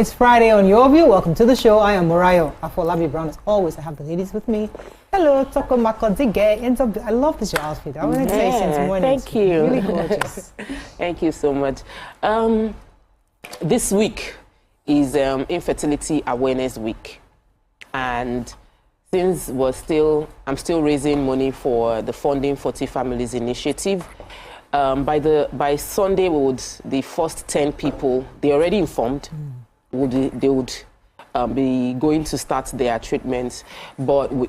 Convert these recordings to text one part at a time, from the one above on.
It's Friday on Your View. Welcome to the show. I am Morayo Afolabi Brown. As always, I have the ladies with me. Hello, Toko Makodige. I love this your outfit. I want to say since morning. Thank you. Really gorgeous. Thank you so much. This week is Infertility Awareness Week, and since I'm still raising money for the Funding 40 Families Initiative. By Sunday, the first 10 people, they're already informed, they would be going to start their treatments, but we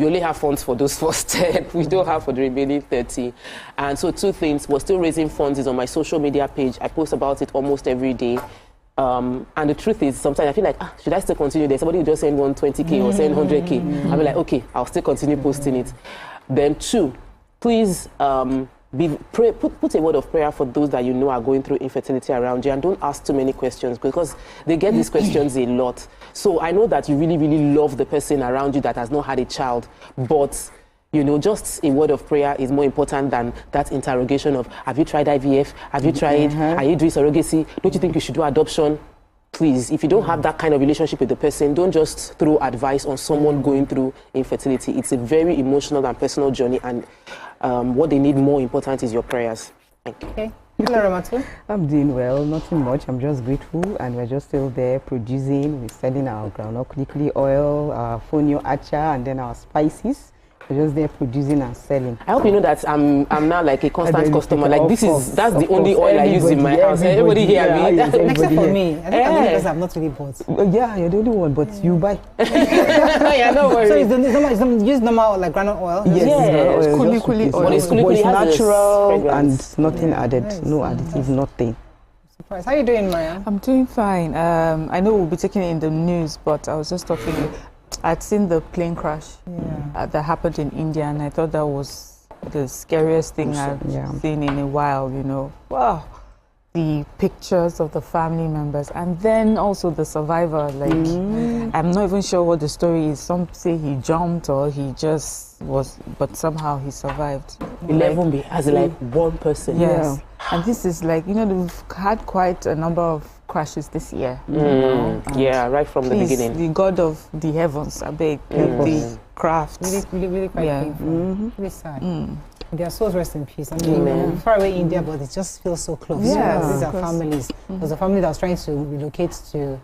only have funds for those first 10. We don't have for the remaining 30. And so two things, we're still raising funds. Is on my social media page. I post about it almost every day. And the truth is, sometimes I feel like, should I still continue? There's somebody who just send 120K or send 100K. I'll be like, okay, I'll still continue posting it. Then two, please put a word of prayer for those that you know are going through infertility around you, and don't ask too many questions, because they get these questions a lot. So I know that you really, really love the person around you that has not had a child, but you know, just a word of prayer is more important than that interrogation of, have you tried IVF? Have you tried? Are you doing surrogacy? Don't you think you should do adoption? Please, if you don't have that kind of relationship with the person, don't just throw advice on someone going through infertility. It's a very emotional and personal journey, and what they need more important is your prayers. Thank you. Okay. Hello, Ramatu. I'm doing well, nothing much. I'm just grateful, and we're just still there producing. We're selling our groundnut kulikuli oil, our fonio acha, and then our spices. We're just there producing and selling. I hope you know that I'm now like a constant customer. Like that's the only oil I use in my house. Everybody here, me. Except for me. I think I'm the only person I've not really bought. Yeah, you're the only one, but you buy. Yeah, no worries. So it's use normal like groundnut oil? Yes, kulikuli oil. It's natural and nothing added. Nice. No additive, nothing. Surprise. How are you doing, Maya? I'm doing fine. I know we'll be taking it in the news, but I was just talking. I'd seen the plane crash that happened in India, and I thought that was the scariest thing I've seen in a while, you know. Wow. The pictures of the family members, and then also the survivor. Like, I'm not even sure what the story is. Some say he jumped or he just was, but somehow he survived. 11 as like one person. Yes. And this is like, you know, we've had quite a number of crashes this year. Yeah, right from the beginning. The God of the heavens, I beg, the crafts. Really quite painful. Really sad. Their souls rest in peace. I mean, far away India, but it just feels so close. Yeah, these are families. There's a family that was trying to relocate to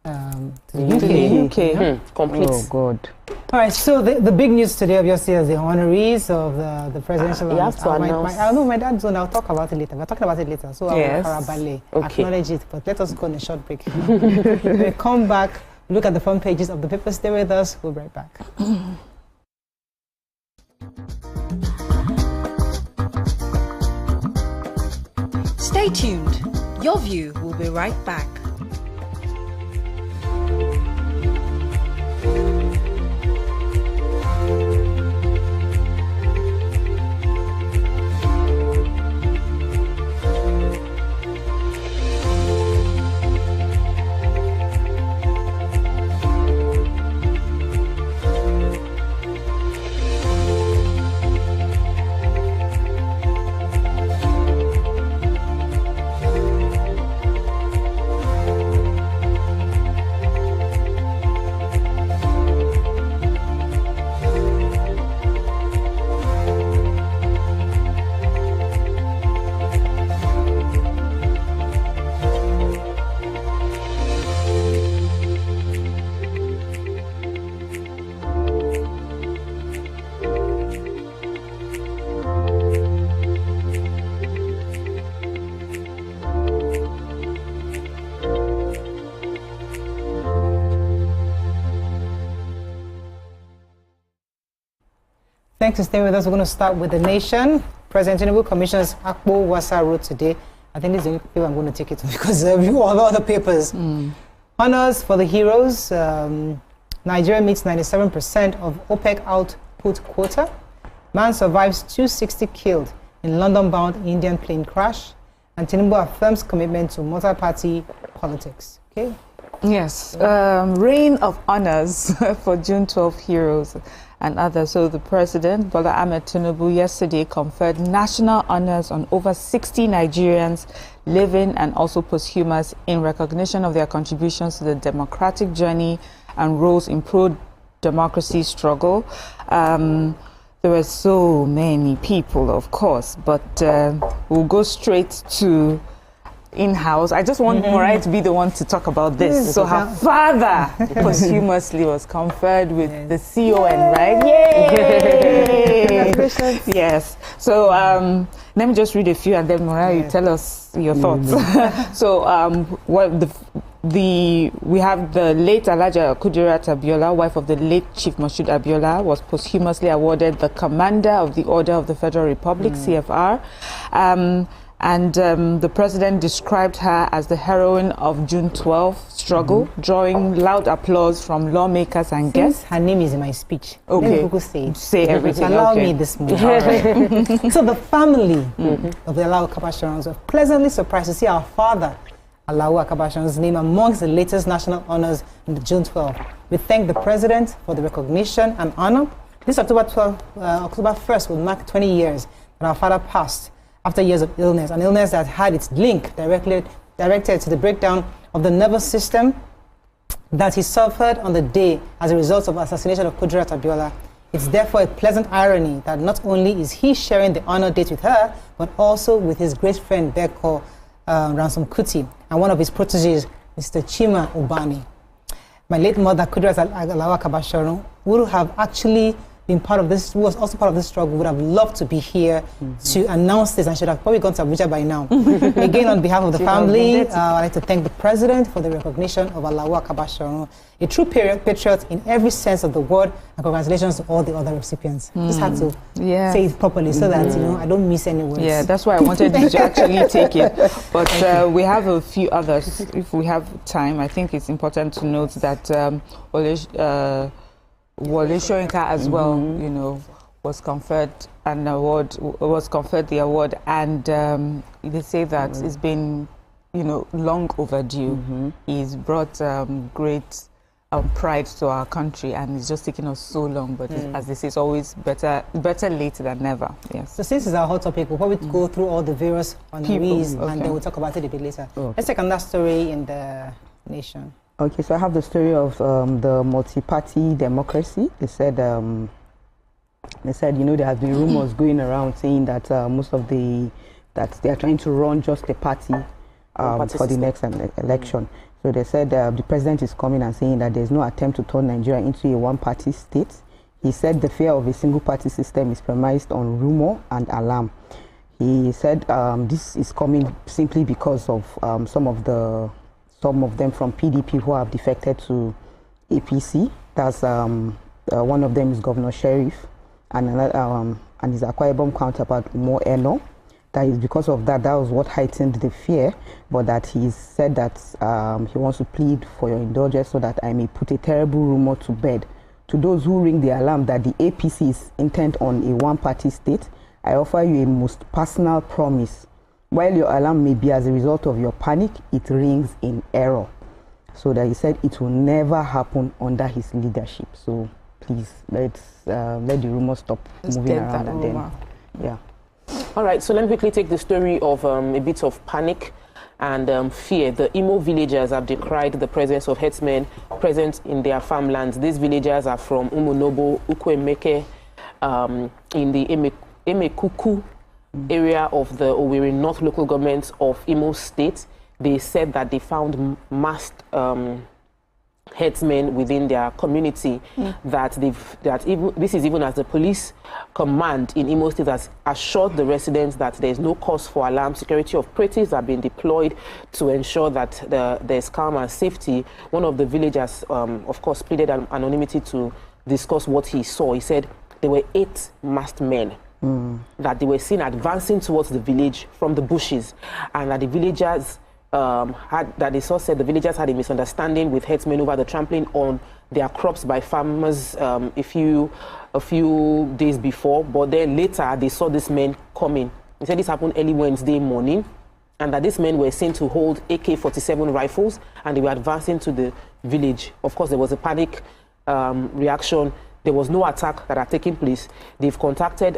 the UK. Complete. Oh, God. All right, so the big news today, obviously, is the honorees of the presidential. You have to announce. I know my dad's on. I'll talk about it later. We're talking about it later. So Yes. I'll acknowledge it, but let us go on a short break. When we come back, look at the front pages of the paper. Stay with us. We'll be right back. Stay tuned. Your View will be right back. Thanks for staying with us. We're going to start with the nation. President Tinubu commissions Akpo Wasa Road today. I think this is the only paper I'm going to take it to, because all the other papers. Honors for the heroes. Nigeria meets 97% of OPEC output quota. Man survives 260 killed in London-bound Indian plane crash. And Tinubu affirms commitment to multi-party politics. Okay. Yes, reign of honors for June 12 heroes and others. So the President, Bola Ahmed Tinubu, yesterday conferred national honors on over 60 Nigerians living and also posthumous in recognition of their contributions to the democratic journey and roles in pro-democracy struggle. There were so many people, of course, but we'll go straight to in-house. I just want Morai to be the one to talk about this. So her father posthumously was conferred with the CON, right? Yay! Yes. So let me just read a few, and then Morai, you tell us your thoughts. So we have the late Alhaja Kudirat Abiola, wife of the late Chief Moshood Abiola, was posthumously awarded the Commander of the Order of the Federal Republic, CFR. And the President described her as the heroine of June 12 struggle, drawing loud applause from lawmakers and guests. Her name is in my speech. Okay. People say it. Say everything. Allow me this morning. So the family of the Alao Kabashirans were pleasantly surprised to see our father, Alao Kabashirans' name amongst the latest national honors in the June 12. We thank the President for the recognition and honor. This October 1st will mark 20 years that our father passed after years of illness, an illness that had its link directed to the breakdown of the nervous system that he suffered on the day as a result of assassination of Kudirat Abiola. It's therefore a pleasant irony that not only is he sharing the honor date with her, but also with his great friend Beko Ransom Kuti and one of his proteges, Mr. Chima Ubani. My late mother, Kudirat Alawa Kabasharon, would have actually been part of this, who was also part of this struggle, would have loved to be here to announce this, and should have probably gone to Abuja by now. Again, on behalf of the family, I'd like to thank the President for the recognition of Alawa Kabasharon, a true patriot in every sense of the word, and congratulations to all the other recipients. Just had to say it properly so that I don't miss any words. Yeah, that's why I wanted you to actually take it. But we have a few others. If we have time, I think it's important to note that Wole Soyinka as well, you know, was conferred the award, and they say that it's been, you know, long overdue. He's brought great pride to our country, and it's just taken us so long. But as they say, it's always better late than never. Yes. So since it's our hot topic, we'll probably go through all the various honorees, and then we'll talk about it a bit later. Let's take another story in the nation. Okay, so I have the story of the multi-party democracy. They said, you know, there has been rumors going around saying that that they are trying to run just a party for the next election. So they said the president is coming and saying that there's no attempt to turn Nigeria into a one-party state. He said the fear of a single-party system is premised on rumor and alarm. He said this is coming simply because of some of them from PDP who have defected to APC. That's one of them is Governor Sheriff, and another, and his Akwa Ibom counterpart Mo Eno. That is because of that was what heightened the fear, but that he said that he wants to plead for your indulgence so that I may put a terrible rumor to bed. To those who ring the alarm that the APC is intent on a one-party state, I offer you a most personal promise. While your alarm may be as a result of your panic, it rings in error. So that he said it will never happen under his leadership. So please, let the rumor stop moving around and then, yeah. All right, so let me quickly take the story of a bit of panic and fear. The Imo villagers have decried the presence of herdsmen present in their farmlands. These villagers are from Umunobo, Ukwemeke, in the Emekuku area of the Owerri North local government of Imo State. They said that they found masked headsmen within their community. This is even as the police command in Imo State has assured the residents that there is no cause for alarm. Security operatives have been deployed to ensure that there's calm and safety. One of the villagers, of course, pleaded anonymity to discuss what he saw. He said there were 8 masked men that they were seen advancing towards the village from the bushes, and that the villagers said the villagers had a misunderstanding with herdsmen over the trampling on their crops by farmers a few days before, but then later they saw this men coming. He said this happened early Wednesday morning, and that these men were seen to hold AK-47 rifles, and they were advancing to the village. Of course, there was a panic reaction. There was no attack that had taken place. They've contacted,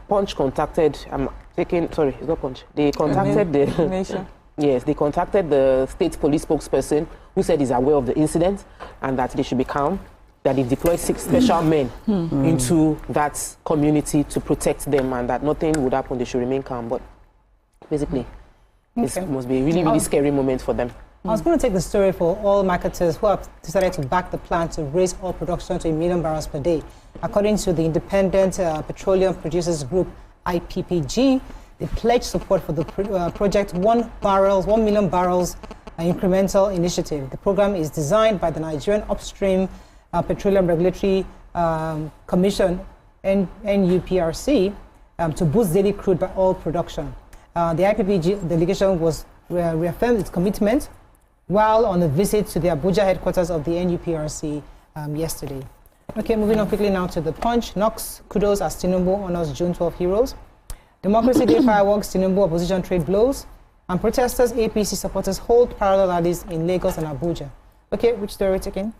Punch contacted, sorry, it's not Punch. They contacted the Nation. Yes, they contacted the state police spokesperson, who said he's aware of the incident and that they should be calm, that they deployed 6 special men into that community to protect them, and that nothing would happen, they should remain calm. But basically, this must be a really, really scary moment for them. I was going to take the story for all marketers who have decided to back the plan to raise oil production to 1 million barrels per day. According to the Independent Petroleum Producers Group, IPPG, they pledged support for the project 1 million barrels incremental initiative. The program is designed by the Nigerian Upstream Petroleum Regulatory Commission, NUPRC, to boost daily crude by oil production. The IPPG delegation was reaffirmed its commitment while on a visit to the Abuja headquarters of the NUPRC yesterday. Okay, moving on quickly now to the Punch. Knox kudos as Tinubu honors June 12 heroes. Democracy Day fireworks, Tinubu opposition trade blows, and protesters, APC supporters hold parallel rallies in Lagos and Abuja. Okay, which story are we taking?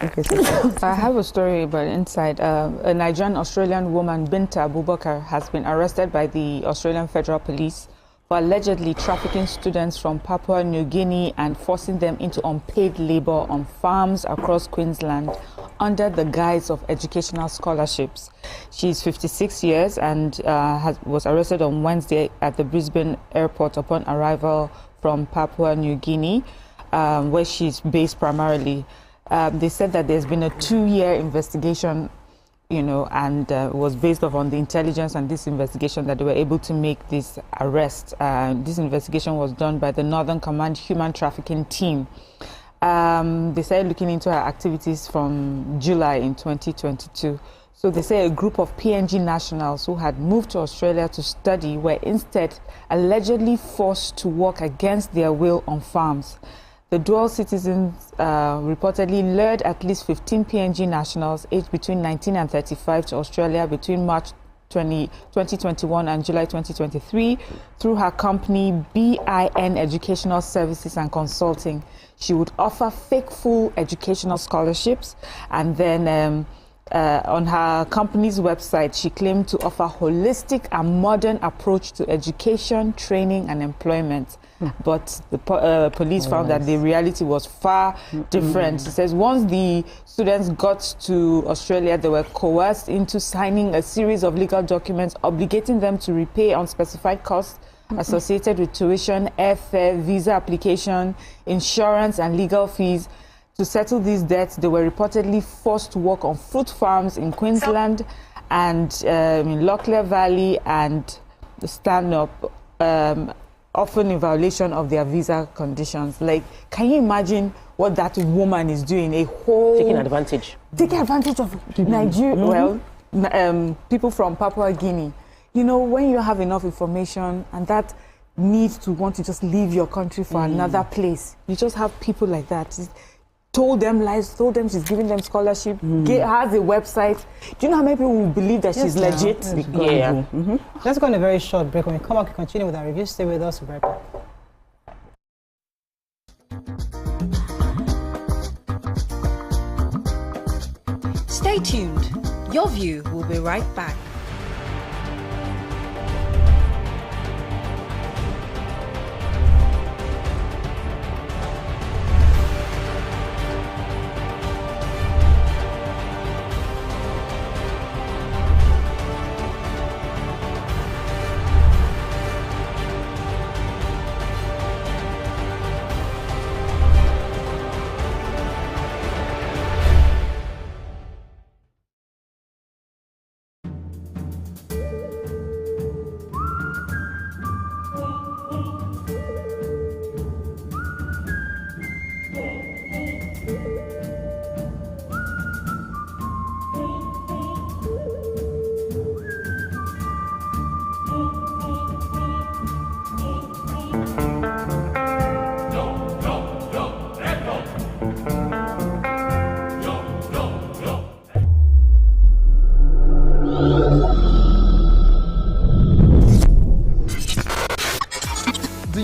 Okay, so I have a story about inside. A Nigerian-Australian woman, Binta Abubakar, has been arrested by the Australian Federal Police for allegedly trafficking students from Papua New Guinea and forcing them into unpaid labor on farms across Queensland under the guise of educational scholarships. She's 56 years and was arrested on Wednesday at the Brisbane airport upon arrival from Papua New Guinea, where she's based primarily. They said that there's been a 2-year investigation, and it was based on the intelligence and this investigation that they were able to make this arrest. This investigation was done by the Northern Command Human Trafficking Team. They started looking into her activities from July in 2022. So they say a group of PNG nationals who had moved to Australia to study were instead allegedly forced to work against their will on farms. The dual citizens reportedly lured at least 15 PNG nationals aged between 19 and 35 to Australia between March 2021 and July 2023 through her company BIN Educational Services and Consulting. She would offer fake full educational scholarships, and then on her company's website, she claimed to offer holistic and modern approach to education, training, and employment. But the police found that the reality was far different. She says once the students got to Australia, they were coerced into signing a series of legal documents obligating them to repay unspecified costs associated with tuition, airfare, visa application, insurance, and legal fees. To settle these debts, they were reportedly forced to work on fruit farms in Queensland and in Locklear Valley and Stanhope, often in violation of their visa conditions. Like, can you imagine what that woman is doing? Taking advantage of Nigeria, people from Papua Guinea. When you have enough information and that need to want to just leave your country for another place, you just have people like that. Told them lies, told them she's giving them scholarship, has a website. Do you know how many people will believe that she's legit? Yeah. Let's go on a very short break. When we come back, we continue with our review. Stay with us, right back. Stay tuned. Your View will be right back.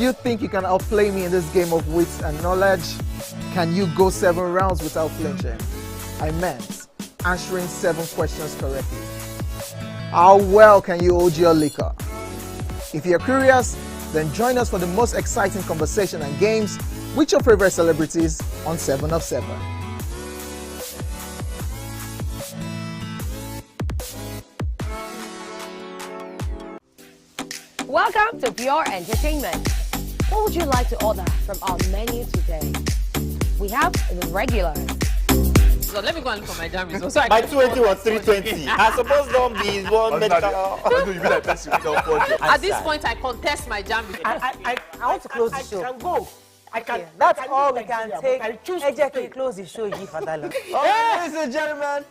you think you can outplay me in this game of wits and knowledge? Can you go 7 rounds without flinching? I meant answering 7 questions correctly. How well can you hold your liquor? If you're curious, then join us for the most exciting conversation and games with your favorite celebrities on 7 of 7. Welcome to Pure Entertainment. What would you like to order from our menu today? We have the regular. So let me go and look for my jam results. So my 280 was 320. I suppose don't be one medical. At this point, I contest my jam results. I want to close the show. I can go. I can. Yeah, that's all we can take. I choose to close the show. Ladies and gentlemen,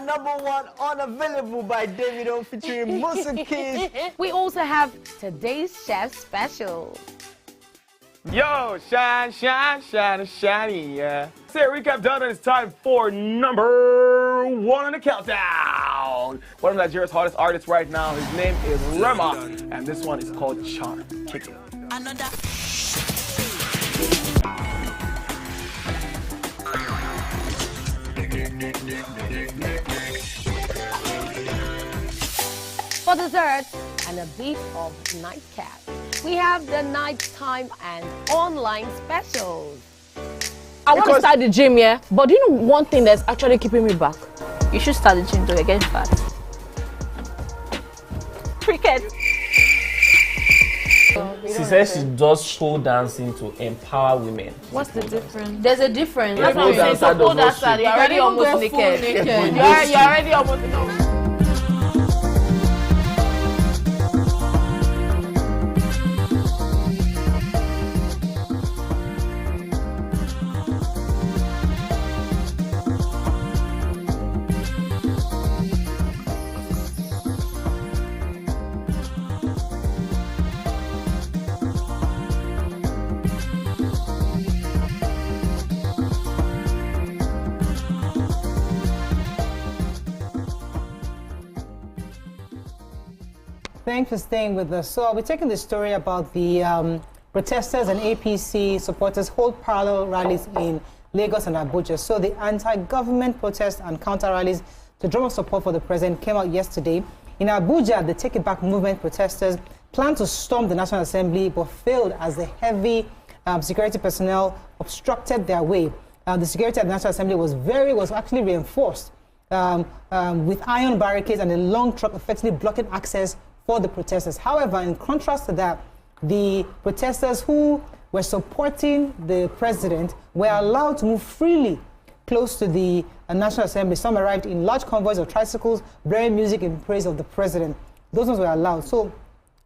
number 1 unavailable by Davido featuring Musa Keys. We also have today's chef special. Yo, shine, shine, shine, shiny, yeah. Say recap done, and it's time for number 1 on the countdown. One of Nigeria's hottest artists right now, his name is Rema, and this one is called Charm. Kick it. Another. For dessert and a bit of nightcap, we have the nighttime and online specials. I want to start the gym, yeah? But do you know one thing that's actually keeping me back? You should start the gym though, you're getting fat. Cricket. She says she does pole dancing to empower women. What's the difference? There's a difference. That's what I'm saying. So pole dancer, you're already almost naked. You're already almost naked. Thanks for staying with us. So we're taking the story about the protesters and APC supporters hold parallel rallies in Lagos and Abuja. So the anti-government protests and counter rallies to drum up support for the president came out yesterday. In Abuja, the Take It Back movement protesters planned to storm the National Assembly but failed as the heavy security personnel obstructed their way. The security at the National Assembly was actually reinforced with iron barricades and a long truck effectively blocking access for the protesters. However, in contrast to that, the protesters who were supporting the president were allowed to move freely close to the National Assembly. Some arrived in large convoys of tricycles, blaring music in praise of the president. Those ones were allowed. So,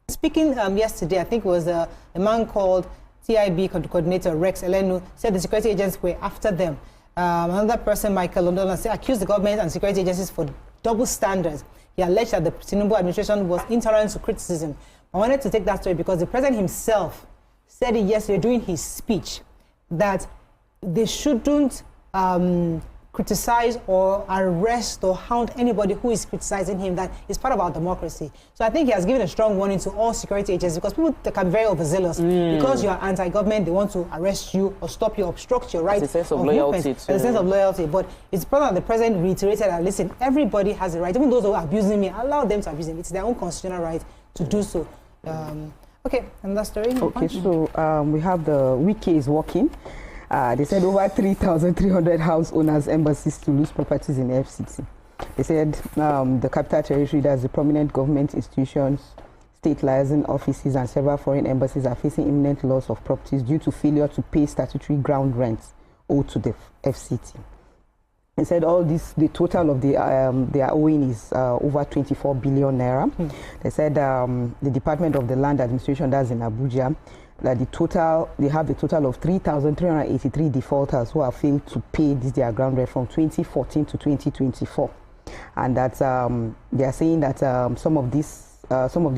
speaking yesterday, I think it was a man called TIB coordinator Rex Elenu, said the security agents were after them. Another person, Michael London, accused the government and security agencies for double standards. He alleged that the Tinubu administration was intolerant to criticism. I wanted to take that story because the president himself said it yesterday during his speech that they shouldn't criticize or arrest or hound anybody who is criticizing him. That is part of our democracy. So I think he has given a strong warning to all security agents because people can be very overzealous. Because you are anti-government, they want to arrest you or stop you, obstruct your right. It's a sense of loyalty. A sense of loyalty. But it's important that the president reiterated that, listen, everybody has a right. Even those who are abusing me, allow them to abuse me. It's their own constitutional right to do so. Okay, and that story. Okay, so we have the Wiki is working. They said over 3,300 house owners, embassies to lose properties in FCT. They said the capital territory, that's the prominent government institutions, state liaison offices, and several foreign embassies are facing imminent loss of properties due to failure to pay statutory ground rents owed to the FCT. They said all this, the total of their owing is over 24 billion naira. They said the Department of the Land Administration, that's in Abuja, that they have a total of 3,383 defaulters who have failed to pay their ground rent from 2014 to 2024, and that they are saying that some of these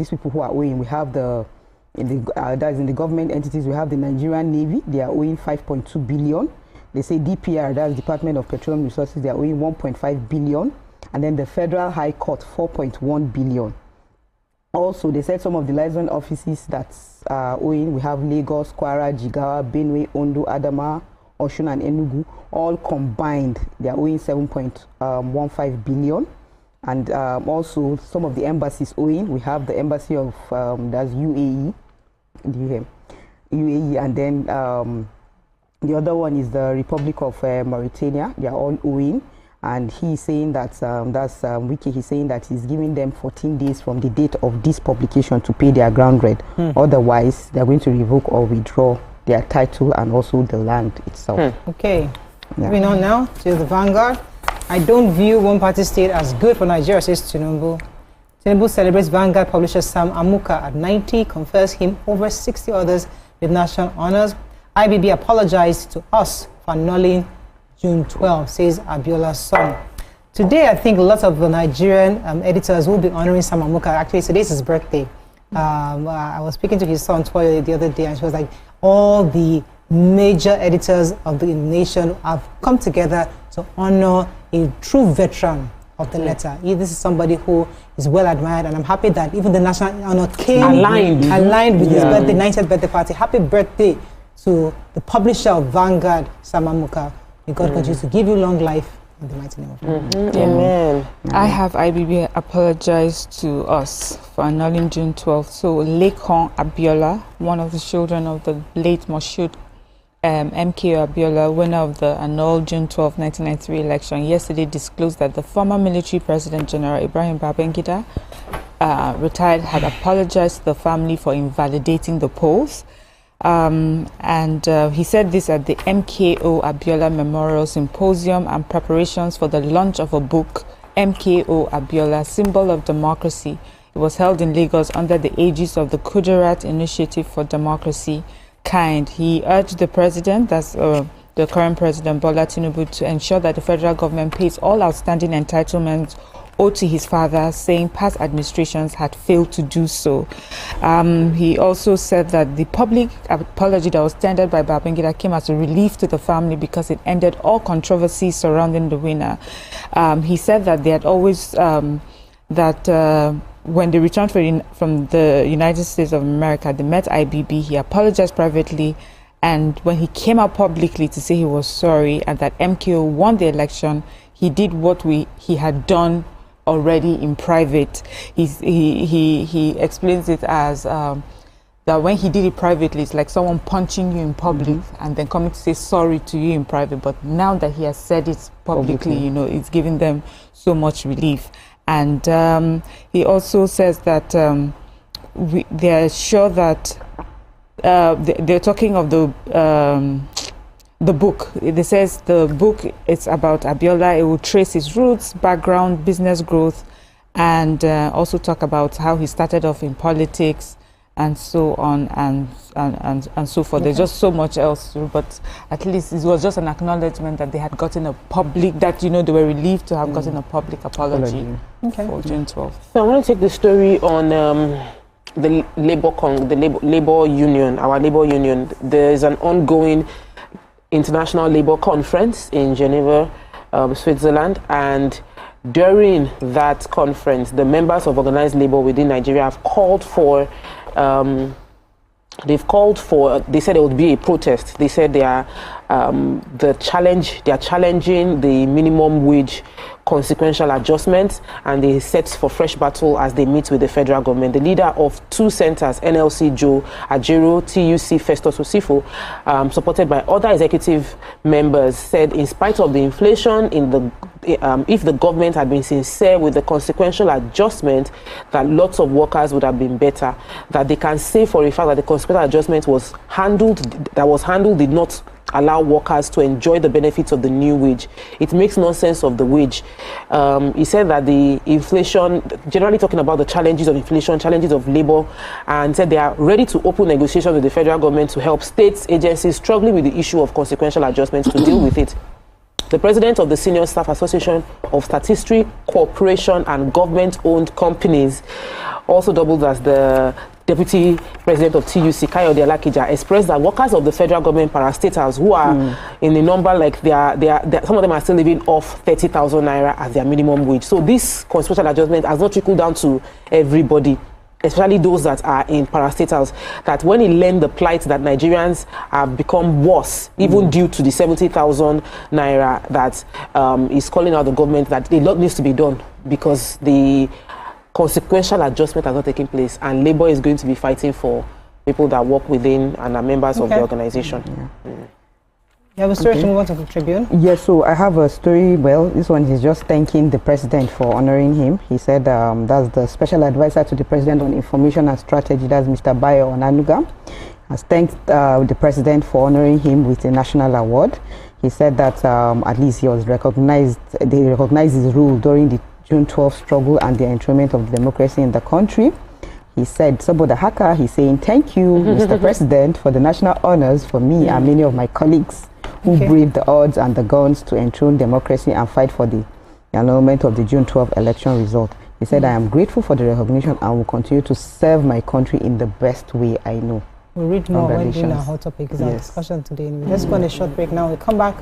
people who are owing, we have that is in the government entities, we have the Nigerian Navy, they are owing 5.2 billion. They say DPR, that's Department of Petroleum Resources, they are owing 1.5 billion, and then the Federal High Court 4.1 billion. Also, they said some of the license offices that are owing, we have Lagos, Kwara, Jigawa, Benue, Ondo, Adama, Osun, and Enugu, all combined, they are owing 7.15 billion. And also, some of the embassies owing, we have the embassy of, that's UAE, do you hear? UAE, and then the other one is the Republic of Mauritania, they are all owing. And he's saying that, Wiki, he's saying that he's giving them 14 days from the date of this publication to pay their ground rent. Otherwise, they're going to revoke or withdraw their title and also the land itself. Okay, moving on now to the Vanguard. I don't view one-party state as good for Nigeria, says Tinubu. Tinubu celebrates Vanguard publisher Sam Amuka at 90, confers him over 60 others with national honors. IBB apologized to us for annulling June 12, says Abiola's son. Today, I think lots of the Nigerian editors will be honoring Sam Amuka. Actually, today's his birthday. I was speaking to his son Toyo the other day, and she was like, all the major editors of the nation have come together to honor a true veteran of the letter. This is somebody who is well admired, and I'm happy that even the national honor came aligned with his birthday, 90th birthday party. Happy birthday to the publisher of Vanguard, Sam Amuka. May God continue to give you long life in the mighty name of God. Amen. I have IBB apologized to us for annulling June 12th. So Lekon Abiola, one of the children of the late Moshood MKO Abiola, winner of the annulled June 12, 1993 election, yesterday disclosed that the former military president, General Ibrahim Babangida, retired, had apologized to the family for invalidating the polls. He said this at the MKO Abiola Memorial Symposium and preparations for the launch of a book, MKO Abiola, Symbol of Democracy. It was held in Lagos under the aegis of the Kudirat Initiative for Democracy, KIND. He urged the president, that's the current president Bola Tinubu, to ensure that the federal government pays all outstanding entitlements owed to his father, saying past administrations had failed to do so. He also said that the public apology that was tendered by Babangida came as a relief to the family because it ended all controversy surrounding the winner. He said that they had always, when they returned from the United States of America, they met IBB. He apologized privately, and when he came out publicly to say he was sorry and that MKO won the election, he did what he had done already in private. He explains it as that when he did it privately, it's like someone punching you in public and then coming to say sorry to you in private. But now that he has said it publicly, you know, it's giving them so much relief. And he also says that they're sure that they're talking of the book. It says the book is about Abiola. It will trace his roots, background, business growth, and also talk about how he started off in politics and so on and so forth. There's just so much else, but at least it was just an acknowledgement that they had gotten a public, that, you know, they were relieved to have gotten a public apology for June 12th. So I want to take the story on the labor union, our labor union. There is an ongoing International Labour Conference in Geneva, Switzerland, and during that conference, the members of organized labor within Nigeria have called for, they said there would be a protest. They said they are challenging the minimum wage consequential adjustments, and they set for fresh battle as they meet with the federal government. The leader of two centers, NLC Joe Ajero, TUC Festus Osifo, supported by other executive members, said in spite of the inflation, if the government had been sincere with the consequential adjustment, that lots of workers would have been better. That they can say for a fact that the consequential adjustment was handled did not allow workers to enjoy the benefits of the new wage. It makes no sense of the wage. He said that the inflation, generally talking about the challenges of inflation, challenges of labor, and said they are ready to open negotiations with the federal government to help states, agencies struggling with the issue of consequential adjustments to deal with it. The president of the Senior Staff Association of Statistics, Corporation and Government-Owned Companies, also doubled as the Deputy President of TUC, Kayode Alakija, expressed that workers of the federal government parastatals who are in a number like some of them are still living off 30,000 naira as their minimum wage. So this consequential adjustment has not trickled down to everybody. especially those that are in parastatals, that when he learned the plight that Nigerians have become worse, even due to the 70,000 naira, that is calling out the government that a lot needs to be done because the consequential adjustment has not taken place, and Labour is going to be fighting for people that work within and are members of the organization. You have a story to move on to the Tribune? Yes, so I have a story. Well, this one is just thanking the president for honoring him. He said that's the special advisor to the president on information and strategy, that's Mr. Bayo Onanuga, has thanked the president for honoring him with a national award. He said that at least he was recognized, they recognized his role during the June 12th struggle and the enthronement of democracy in the country. He said, Saboda Haka, he's saying, thank you, Mr. President, for the national honors for me and many of my colleagues who braved the odds and the guns to enthrone democracy and fight for the annulment of the June 12th election result. He said, I am grateful for the recognition and will continue to serve my country in the best way I know. We'll read more when doing our hot topic is our discussion today. Let's go on a short break now. We'll come back.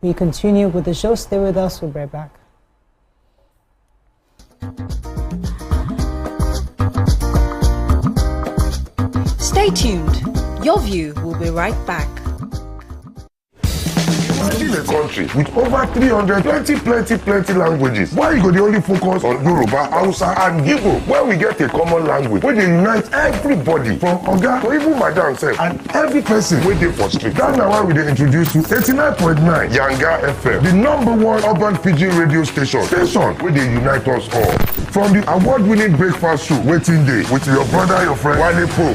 We continue with the show. Stay with us. We'll be right back. Stay tuned. Your view will be right back. In a country with over 320 plenty languages, why you go the only focus on Yoruba, Hausa and Igbo, where we get a common language where they unite everybody from Oga to even Madam self and every person wey dey for street. That's now why we dey introduce you 89.9 Yanga FM, the #1 urban pidgin radio station where they unite us all. From the award-winning breakfast show Waiting Day with your brother, your friend Wale Po.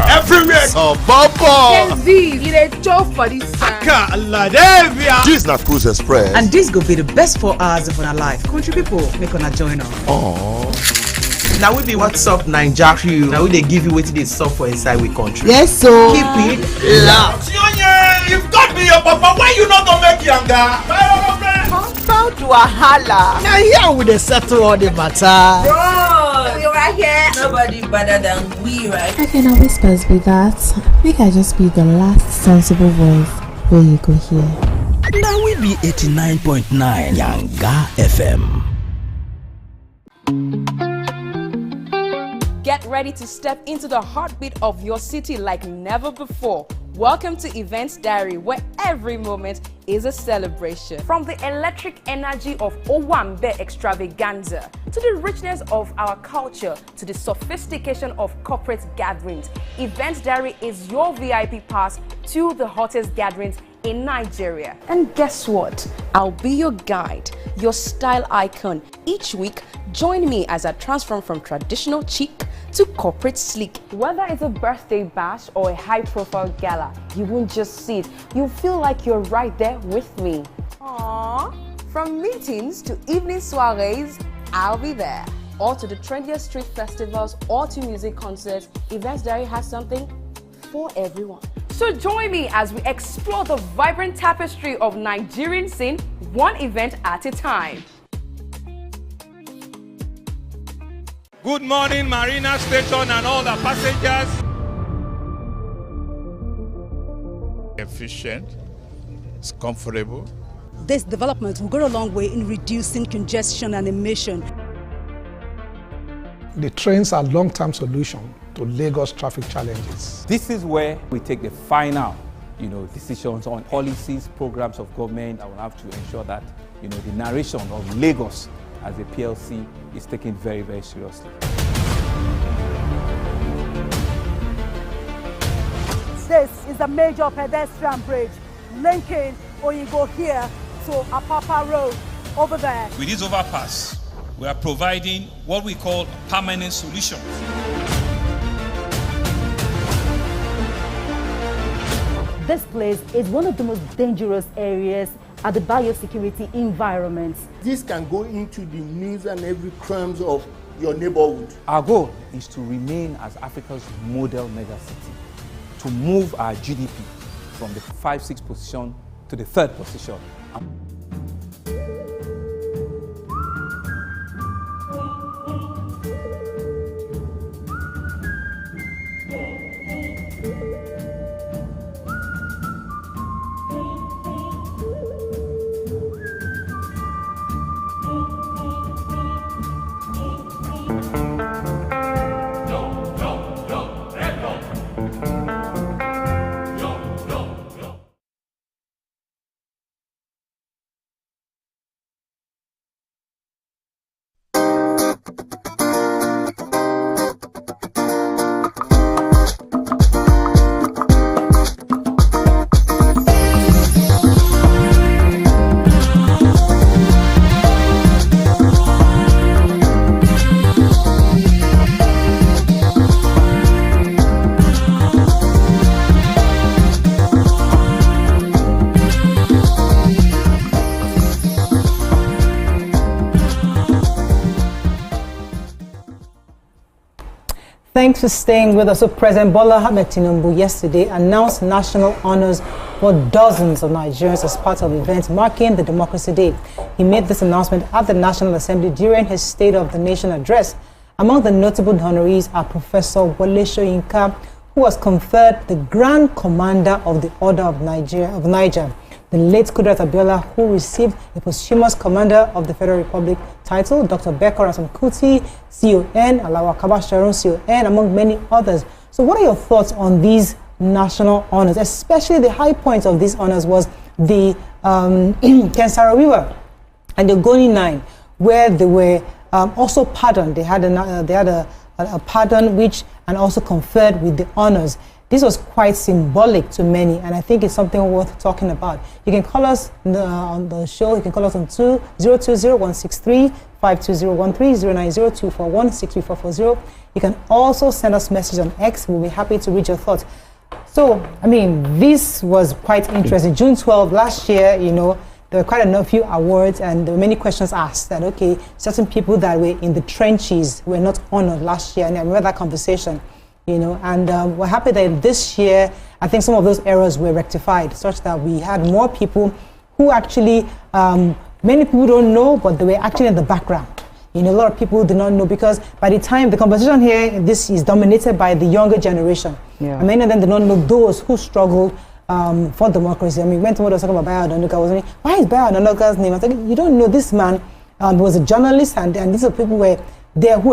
Everywhere. Oh, Bobo. Kenzie, you dey chop for this song. This na Cruise Express. And this go be the best 4 hours of our life. Country people, make una join us. Oh. Now we be What's Up Naija crew. Now we dey give you wetin dey sup for inside we country. Yes, so keep it loud. You've got me your papa. Why you not gonna make Yanga? Come to Wahala. Now here we dey settle all the matter. Bro, you right here. Nobody better than we, right? I can always best be that. Make I just be the last sensible voice where you go hear. Now we be 89.9 Yanga FM. Get ready to step into the heartbeat of your city like never before. Welcome to Events Diary, where every moment is a celebration. From the electric energy of Owambe extravaganza, to the richness of our culture, to the sophistication of corporate gatherings, Events Diary is your VIP pass to the hottest gatherings in Nigeria. And guess what? I'll be your guide, your style icon. Each week, join me as I transform from traditional chic to corporate sleek. Whether it's a birthday bash or a high-profile gala, you won't just see it. You'll feel like you're right there with me. Aww. From meetings to evening soirees, I'll be there. Or to the trendiest street festivals or to music concerts, Events Diary has something for everyone. So join me as we explore the vibrant tapestry of Nigerian scene, one event at a time. Good morning, Marina Station and all the passengers. Efficient, it's comfortable. This development will go a long way in reducing congestion and emission. The trains are long-term solution to Lagos traffic challenges. This is where we take the final, decisions on policies, programs of government. I will have to ensure that, the narration of Lagos as a PLC is taken very, very seriously. This is a major pedestrian bridge linking Oyingo here to Apapa Road over there. With this overpass, we are providing what we call a permanent solution. This place is one of the most dangerous areas at the biosecurity environment. This can go into the news and every crumbs of your neighborhood. Our goal is to remain as Africa's model megacity, to move our GDP from the 5-6 position to the 3rd position. Thanks for staying with us. So President Bola Ahmed Tinubu yesterday announced national honors for dozens of Nigerians as part of events marking the Democracy Day. He made this announcement at the National Assembly during his State of the Nation address. Among the notable honorees are Professor Wole Soyinka, who was conferred the Grand Commander of the Order of Niger. The late Kudrat Abiola, who received the posthumous Commander of the Federal Republic title, Dr. Bekor Ransome Kuti, CON, Alawa Kaba Sharon, CON, among many others. So what are your thoughts on these national honors? Especially the high point of these honors was the Kensara River and the Goni Nine, where they were also pardoned. They had a pardon and also conferred with the honors. This was quite symbolic to many, and I think it's something worth talking about. You can call us on the show. You can call us on 020-163-52013, 090-241-63440. You can also send us messages on X. We'll be happy to read your thoughts. So, I mean, this was quite interesting. June 12 last year, you know, there were quite a few awards, and there were many questions asked that, okay, certain people that were in the trenches were not honored last year, and I remember that conversation. You know, and we're happy that this year, I think some of those errors were rectified, such that we had more people who actually, many people don't know, but they were actually in the background. You know, a lot of people do not know, because by the time the conversation here, this is dominated by the younger generation. Yeah. And many of them do not know those who struggled for democracy. I mean, when someone was talking about Bayo Onanuga, I was like, why is Bayo Onanuga's name? I was like, you don't know this man. He was a journalist, and these are people who were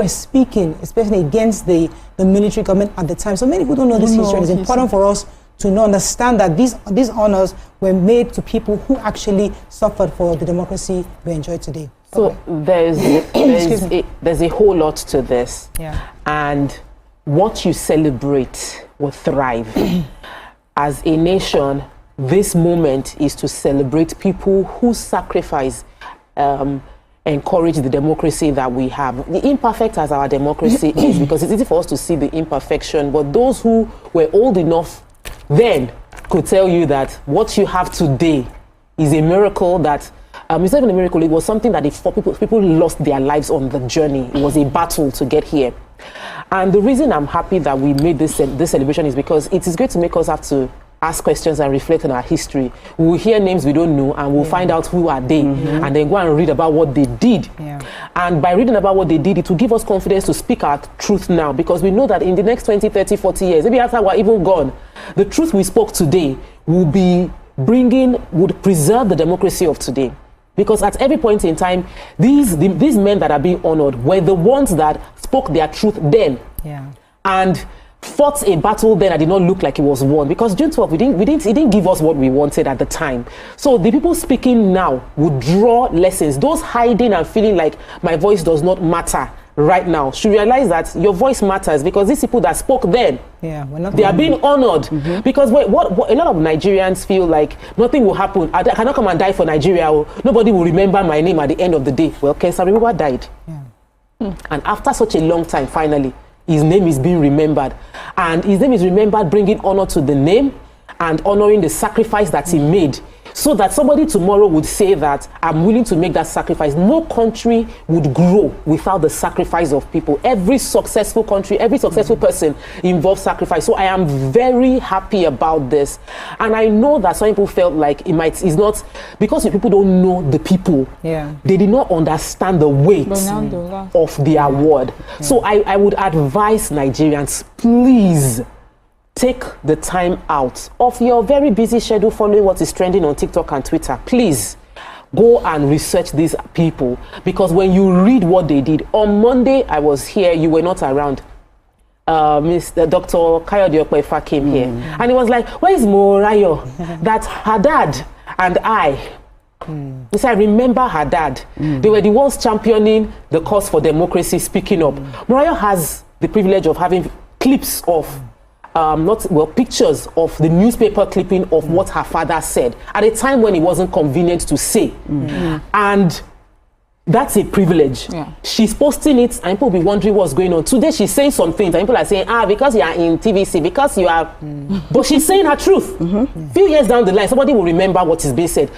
speaking, especially against the military government at the time. So many people don't know this history. It's important for us to understand that these honors were made to people who actually suffered for the democracy we enjoy today. So there's a whole lot to this. Yeah. And what you celebrate will thrive. As a nation, this moment is to celebrate people who sacrifice, encourage the democracy that we have. The imperfect as our democracy is, because it's easy for us to see the imperfection, but those who were old enough then could tell you that what you have today is a miracle that, it's not even a miracle, it was something that people lost their lives on the journey. It was a battle to get here. And the reason I'm happy that we made this celebration is because it is going to make us have to ask questions and reflect on our history. We'll hear names we don't know, and we'll find out who are they, and then go and read about what they did. Yeah. And by reading about what they did, it will give us confidence to speak our truth now, because we know that in the next 20, 30, 40 years, maybe after we're even gone, the truth we spoke today would preserve the democracy of today. Because at every point in time, these men that are being honored were the ones that spoke their truth then. Yeah. And fought a battle then that did not look like it was won, because June 12, it didn't give us what we wanted at the time. So the people speaking now would draw lessons. Those hiding and feeling like my voice does not matter right now should realize that your voice matters, because these people that spoke then, they are being honored. Because what a lot of Nigerians feel like nothing will happen. I cannot come and die for Nigeria. Nobody will remember my name at the end of the day. Well, Kensara River died. And after such a long time, finally, his name is being remembered. And his name is remembered, bringing honor to the name and honoring the sacrifice that he made, so that somebody tomorrow would say that I'm willing to make that sacrifice. No country would grow without the sacrifice of people. Every successful country, every successful person involves sacrifice. So I am very happy about this. And I know that some people felt like it's not, because people don't know the people. Yeah. They did not understand the weight of the award. Yeah. So I would advise Nigerians, please, take the time out of your very busy schedule following what is trending on TikTok and Twitter. Please go and research these people, because when you read what they did, on Monday I was here, you were not around. Mr. Dr. Kayode Okwefa came here, and he was like, where is Morayo? That her dad and I, he said, I remember her dad. They were the ones championing the cause for democracy, speaking up. Morayo has the privilege of having clips of pictures of the newspaper clipping of what her father said at a time when it wasn't convenient to say. And that's a privilege. Yeah. She's posting it, and people will be wondering what's going on. Today she's saying some things, and people are saying, because you are in TVC, because you are... But she's saying her truth. Few years down the line, somebody will remember what is being said.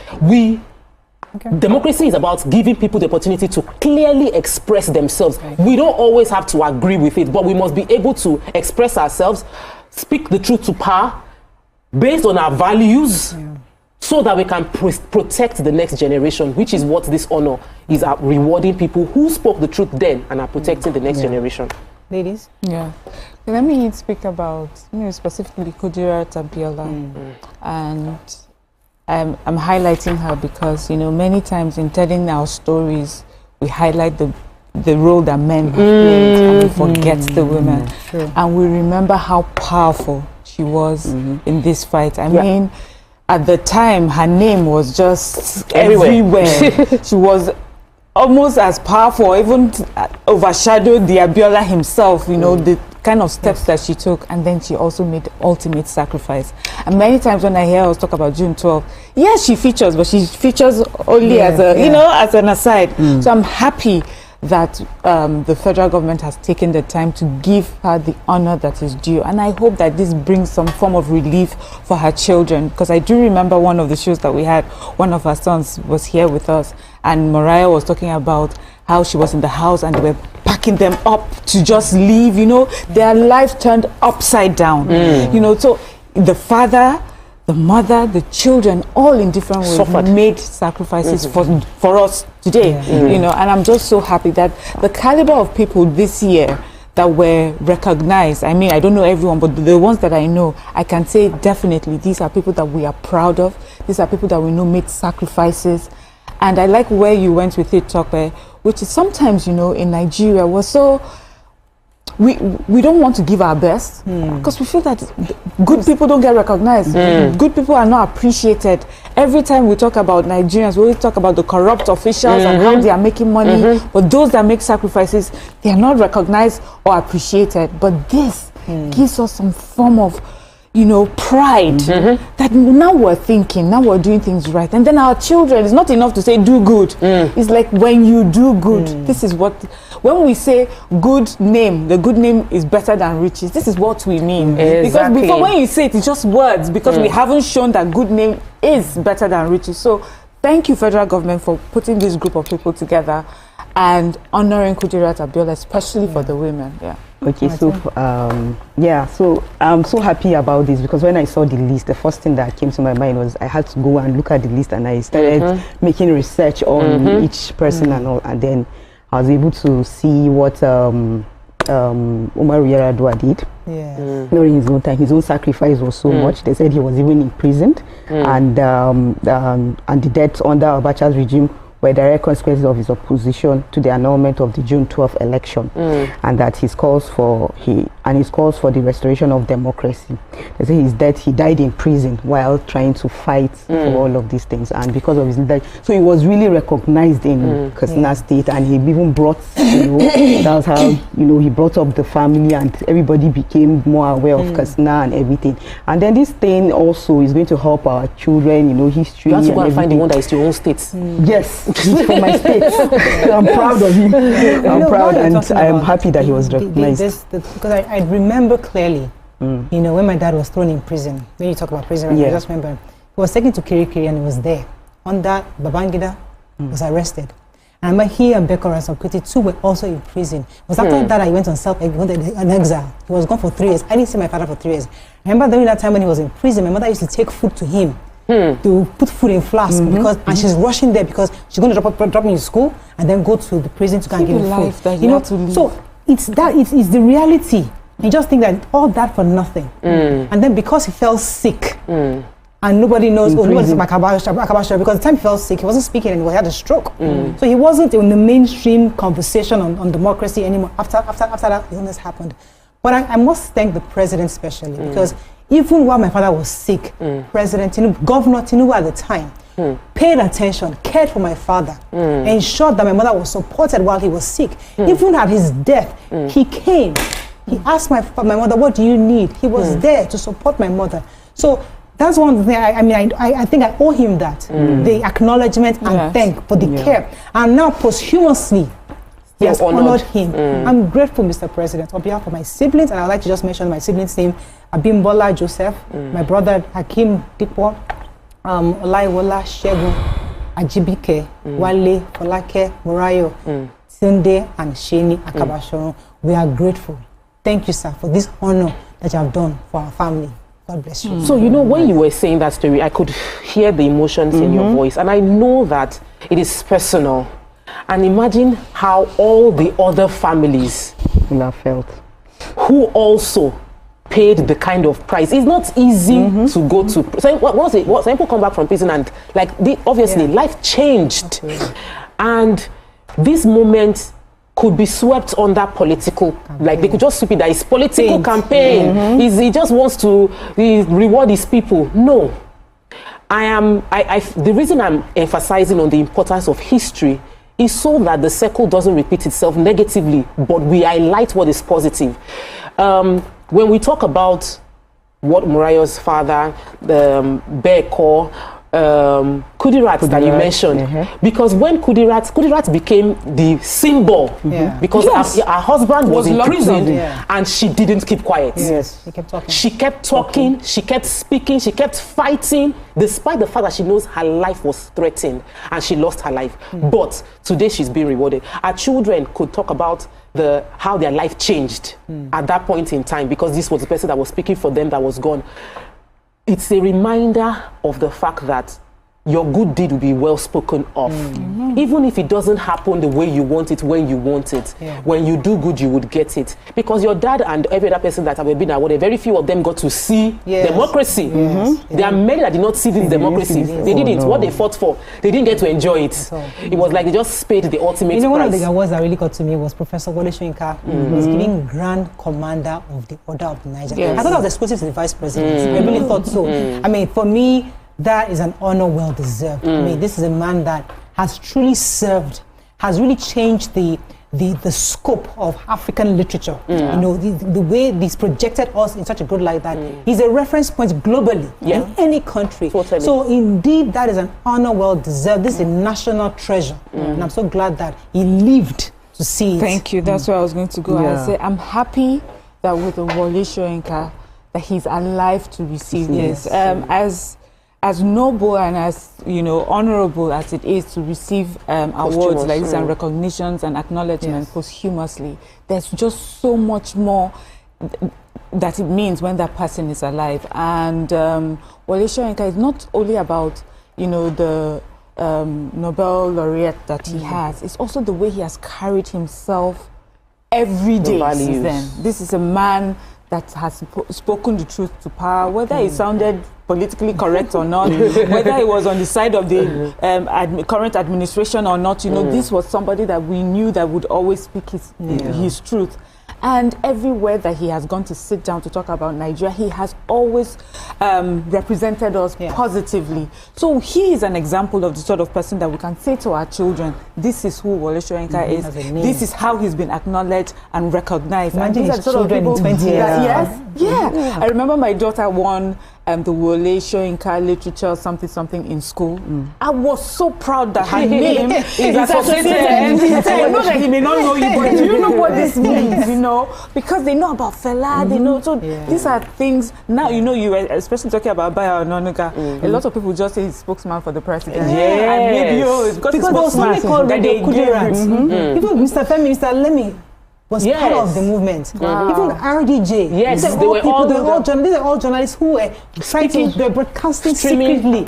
Democracy is about giving people the opportunity to clearly express themselves. We don't always have to agree with it, but we must be able to express ourselves, speak the truth to power, based on our values, so that we can protect the next generation, which is what this honor is, rewarding people who spoke the truth then and are protecting the next generation. Ladies? Yeah. Let me speak about, specifically Kudirat Abiola. And I'm highlighting her because, many times in telling our stories, we highlight the role that men have played and we forget the women. And we remember how powerful she was in this fight. I mean, at the time, her name was just everywhere. She was almost as powerful, even overshadowed the Abiola himself, the kind of steps that she took, and then she also made the ultimate sacrifice. And many times when I hear us talk about June 12th, yes, she features, but she features only as a, as an aside. So I'm happy that the federal government has taken the time to give her the honor that is due. And I hope that this brings some form of relief for her children, because I do remember one of the shows that we had, one of her sons was here with us, and Mariah was talking about how she was in the house and they were packing them up to just leave, their life turned upside down. So the father, the mother, the children, all in different ways made sacrifices for us today, and I'm just so happy that the caliber of people this year that were recognized, I mean, I don't know everyone, but the ones that I know, I can say definitely these are people that we are proud of. These are people that we know made sacrifices. And I like where you went with it, Tope, which is sometimes, in Nigeria, we're so... We don't want to give our best because we feel that good people don't get recognized. Good people are not appreciated. Every time we talk about Nigerians, we always talk about the corrupt officials and how they are making money. But those that make sacrifices, they are not recognized or appreciated. But this gives us some form of, pride that now we're thinking, now we're doing things right. And then our children, it's not enough to say do good. It's like when you do good, this is what, when we say good name, the good name is better than riches. This is what we mean. Because before, when you say it, it's just words, because we haven't shown that good name is better than riches. So thank you, federal government, for putting this group of people together and honoring Kudirat Abiola, especially for the women. Okay, so so I'm so happy about this, because when I saw the list, the first thing that came to my mind was I had to go and look at the list, and I started making research on each person and all, and then I was able to see what Umar Yar'Adua did. During his own time, his own sacrifice was so much. They said he was even imprisoned, and the deaths under Abacha's regime were direct consequences of his opposition to the annulment of the June 12th election, and that his calls for the restoration of democracy. They say his death, he died in prison while trying to fight for all of these things, and because of his death, so he was really recognized in Katsina State, and he even brought, that was how he brought up the family, and everybody became more aware of Katsina and everything. And then this thing also is going to help our children, history. You have to go and find the one that is your own state. Yes. He's from my state. I'm proud of him. I'm proud, and I'm happy that he was recognized. Because I remember clearly, when my dad was thrown in prison. When you talk about prison, I just remember he was taken to Kirikiri, and he was there. On that, Babangida was arrested. And he and Bekora Sankuti too were also in prison. It was after that I went on an exile. He was gone for 3 years. I didn't see my father for 3 years. I remember during that time when he was in prison, my mother used to take food to him. To put food in flask, and she's rushing there because she's going to drop him in school and then go to the prison to go and give him food. So it's the reality. You just think that all that for nothing, and then because he fell sick, and nobody knows, nobody's Makabasha, because the time he fell sick, he wasn't speaking anymore. He had a stroke, so he wasn't in the mainstream conversation on democracy anymore. After that illness happened, but I must thank the president especially because. Even while my father was sick, President Tinubu, Governor Tinubu at the time, paid attention, cared for my father, ensured that my mother was supported while he was sick. Even at his death, he came. He asked my mother, what do you need? He was there to support my mother. So that's one of the things, I think I owe him that, the acknowledgement and thank for the care. And now posthumously, he has honored him. I'm grateful, Mr. President, on behalf of my siblings, and I'd like to just mention my siblings' name, Abimbola Joseph, my brother Hakim Dikpo, Olaiwola Shegun, Ajibike, Wale, Folake, Murayo, Tunde, and Sheni Akabashoron. We are grateful. Thank you, sir, for this honor that you have done for our family. God bless you. So, you know, when you were saying that story, I could hear the emotions in your voice, and I know that it is personal. And imagine how all the other families will have felt, who also paid the kind of price. It's not easy to go to. So what some people come back from prison and like obviously life changed, and this moment could be swept under political campaign. Like they could just sweep it that it's political campaign. He just wants to reward his people. No, the reason I'm emphasizing on the importance of history is so that the circle doesn't repeat itself negatively, but we highlight what is positive. When we talk about what Murayo's father, Beko, Kudirat that you mentioned, because when Kudirat became the symbol, because her husband was in prison and she didn't keep quiet. Yes, she kept talking. She kept talking, she kept speaking, she kept fighting, despite the fact that she knows her life was threatened and she lost her life. But today she's being rewarded. Our children could talk about how their life changed at that point in time, because this was the person that was speaking for them that was gone. It's a reminder of the fact that your good deed will be well spoken of. Even if it doesn't happen the way you want it, when you want it. When you do good, you would get it. Because your dad and every other person that have been awarded, very few of them got to see democracy. There are many that did not see this democracy. They didn't. What they fought for, they didn't get to enjoy it. It was like they just paid the ultimate price. One of the awards that really got to me was Professor Wole Soyinka. He was giving Grand Commander of the Order of Niger. I thought that was exclusive to the Vice President. I really thought so. I mean, for me, that is an honor well deserved. I mean, this is a man that has truly served, has really changed the scope of African literature. You know, the way he's projected us in such a good light that he's a reference point globally in any country. So indeed, that is an honor well deserved. This is a national treasure, and I'm so glad that he lived to see it. Thank you. That's where I was going to go. I say I'm happy that with the Wole Soyinka that he's alive to receive this. As noble and as honorable as it is to receive awards like this and recognitions and acknowledgements posthumously, there's just so much more that it means when that person is alive. And Wole Soyinka is not only about the Nobel laureate that he has, it's also the way he has carried himself every day since then. This is a man that has spoken the truth to power, whether it sounded politically correct or not, whether he was on the side of the current administration or not. This was somebody that we knew that would always speak his truth. And everywhere that he has gone to sit down to talk about Nigeria, he has always represented us positively. So he is an example of the sort of person that we can say to our children, this is who Wole Soyinka is, this is how he's been acknowledged and recognized. Imagine and these his children in 20 years. I remember my daughter won the Wole Soyinka literature something in school. I was so proud that her name is associated. I know that he may not know you, but do you know what this means? Because they know about Fela, they know. So these are things. Now you were especially talking about Bayo Ononuga. A lot of people just say he's spokesman for the president. And maybe because there was something called Radio Kudirat. Even Mr. Femi, Mr. Lemi was part of the movement. Even RDJ. Yes, these are all journalists who were they're broadcasting secretly.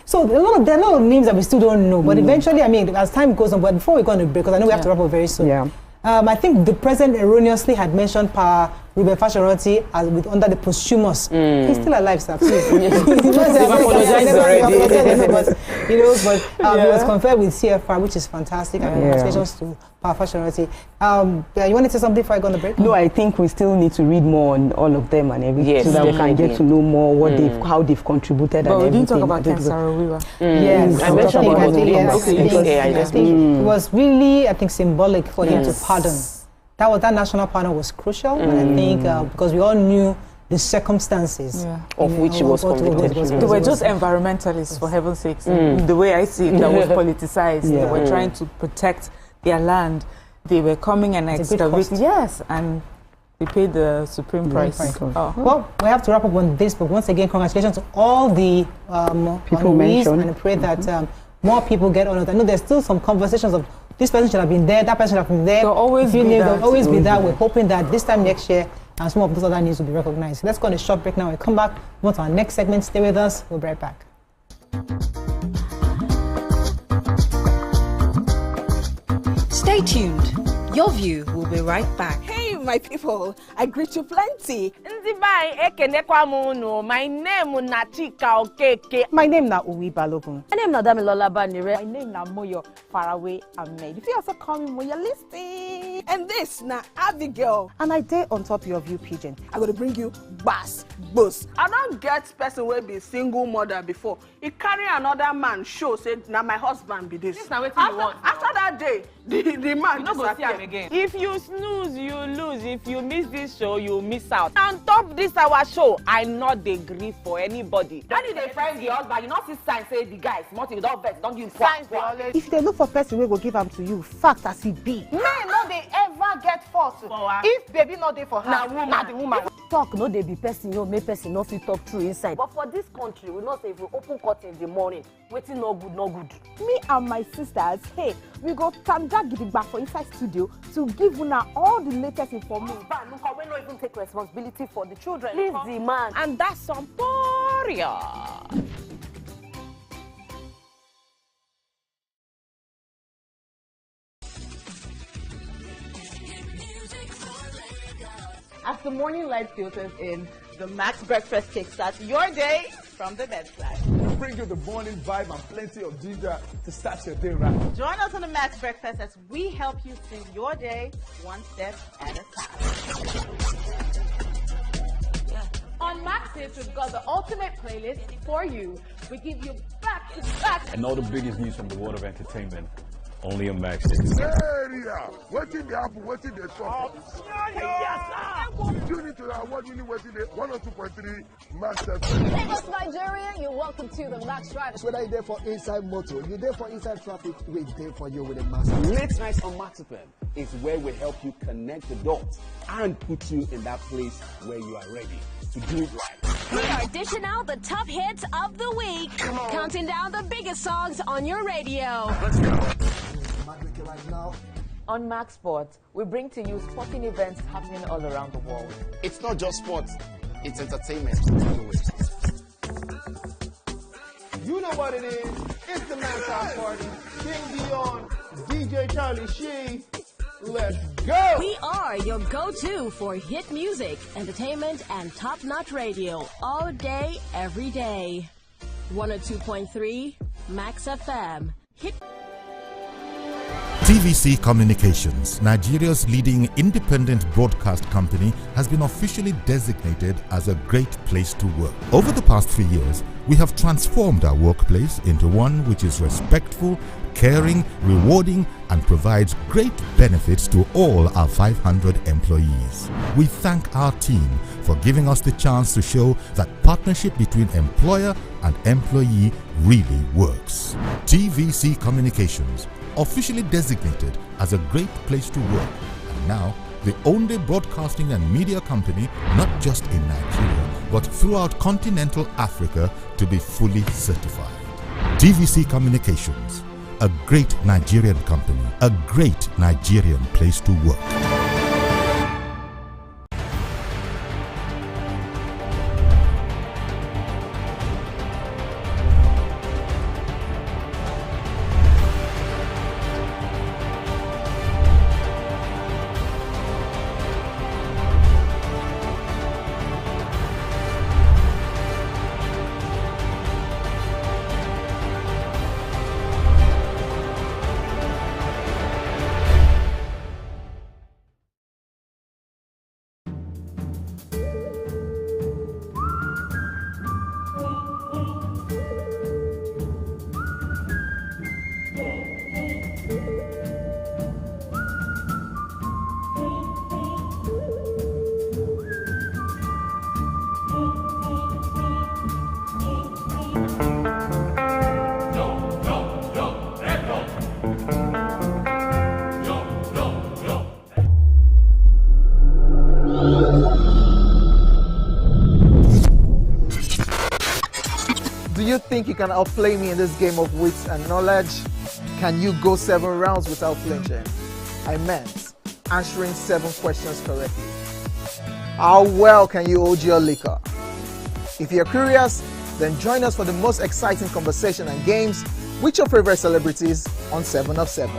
So there are a lot of names that we still don't know. But eventually, I mean, as time goes on, but before we go on a break, because I know we have to wrap up very soon. I think the president erroneously had mentioned Ruben Fashoranti under the posthumous. He's still alive, sir. Please. He apologized already. But he was conferred with CFR, which is fantastic. Congratulations to Fashoranti. You want to say something before I go on the break? No, I think we still need to read more on all of them and everything, so that we can get to know more what how they've contributed. But we didn't talk about Kensaro Wiwa. Yes, I mentioned I think it was really, symbolic for him to pardon. That national panel was crucial, and I think because we all knew the circumstances of which he was convicted. They were just environmentalists, for heaven's sake. The way I see it, that was politicized. They were trying to protect their land. They were coming and excavating. Yes, and they paid the supreme price. Well, we have to wrap up on this, but once again, congratulations to all the people mentioned, and I pray that more people get honored. I know there's still some conversations of this person should have been there, that person should have been there. There'll always be that. We're hoping that this time next year, and some of those other needs will be recognized. Let's go on a short break now. We'll come back, move on to our next segment. Stay with us. We'll be right back. Stay tuned. Your view will be right back. Hey, my people, I greet you plenty. My name is Nachika Okeke. My name na Uwi Balogun. My name na Damilola Banire. My name na Moyo Faraway Ahmed. If you also call me Moyo Listy. And this na Abigail. And I dare on top your view pigeon. I'm going to bring you bass, boost. I don't get person will be single mother before. He carry another man show, say, now my husband be this. This na wetin you want. After that day, the man no go see am again. If you snooze, you lose. If you miss this show, you miss out. On top this our show, I not dey gree for anybody. When you dey find the husband, you not see sign say the guy smart, you don't vex, don't give signs. If they look for person, we will give them to you. Fact as it be. Men no dey ever get fault. If baby not dey for her, na the woman. Talk no dey be person, you make person no fit talk true inside. But for this country, we know say if we open court in the morning, waiting no good, no good. Me and my sisters, hey, we go tanda gidigba for inside studio to give una all the latest information. But look, we not even take responsibility for the children. Please the man. And that's some poria. As the morning light filters in, the Max Breakfast kickstarts your day from the bedside. We bring you the morning vibe and plenty of ginger to start your day right. Join us on the Max Breakfast as we help you sing your day one step at a time. On Max Hits, we've got the ultimate playlist for you. We give you back-to-back. And all the biggest news from the world of entertainment. Only on Max Hits. Area! Waiting the apple, waiting the shop. Tune into our award-winning waiting the 102.3 Max FM. Lagos, Nigeria, you're welcome to the Max Drive. Whether you're there for inside motor, you're there for inside traffic, we're there for you with a Max. Late Nights on Max FM is where we help you connect the dots and put you in that place where you are ready to do it right. We are dishing out the top hits of the week, counting down the biggest songs on your radio. Let's go. Right now. On Max Sports, we bring to you sporting events happening all around the world. It's not just sports, it's entertainment. You know what it is. It's the Max House Party. King Dion, DJ Charlie Shee. Let's go! We are your go-to for hit music, entertainment, and top-notch radio all day, every day. 102.3 Max FM. Hit. TVC Communications, Nigeria's leading independent broadcast company, has been officially designated as a great place to work. Over the past 3 years, we have transformed our workplace into one which is respectful, caring, rewarding, and provides great benefits to all our 500 employees. We thank our team for giving us the chance to show that partnership between employer and employee really works. TVC Communications, officially designated as a great place to work, and now the only broadcasting and media company not just in Nigeria but throughout continental Africa to be fully certified. TVC Communications, a great Nigerian company, a great Nigerian place to work. you think you can outplay me in this game of wits and knowledge? Can you go 7 rounds without flinching? I meant answering 7 questions correctly. How well can you hold your liquor? If you're curious, then join us for the most exciting conversation and games with your favorite celebrities on 7 of 7.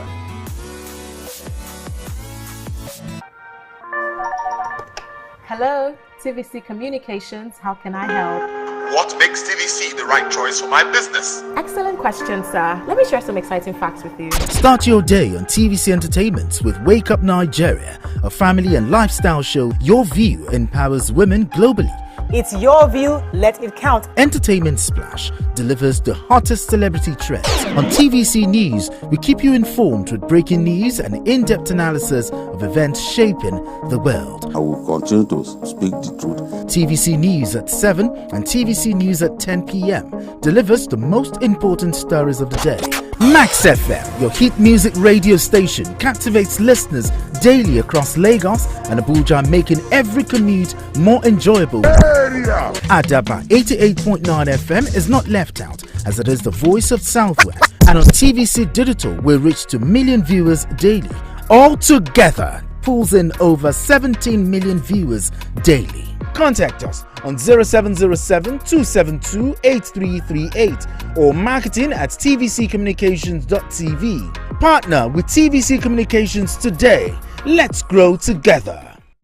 Hello, TVC Communications. How can I help? What makes TVC the right choice for my business? Excellent question, sir. Let me share some exciting facts with you. Start your day on TVC Entertainment with Wake Up Nigeria, a family and lifestyle show. Your view empowers women globally. It's your view, let it count. Entertainment Splash delivers the hottest celebrity trends. On TVC News, we keep you informed with breaking news and in-depth analysis of events shaping the world. I will continue to speak the truth. TVC News at 7 and TVC News at 10 p.m. delivers the most important stories of the day. Max FM, your hit music radio station, captivates listeners daily across Lagos and Abuja, making every commute more enjoyable. Adaba 88.9 FM is not left out, as it is the voice of Southwest. And on TVC Digital, we reach to million viewers daily. All together, pulls in over 17 million viewers daily. Contact us on 0707 272 8338 or marketing at tvccommunications.tv. Partner with TVC Communications today. Let's grow together.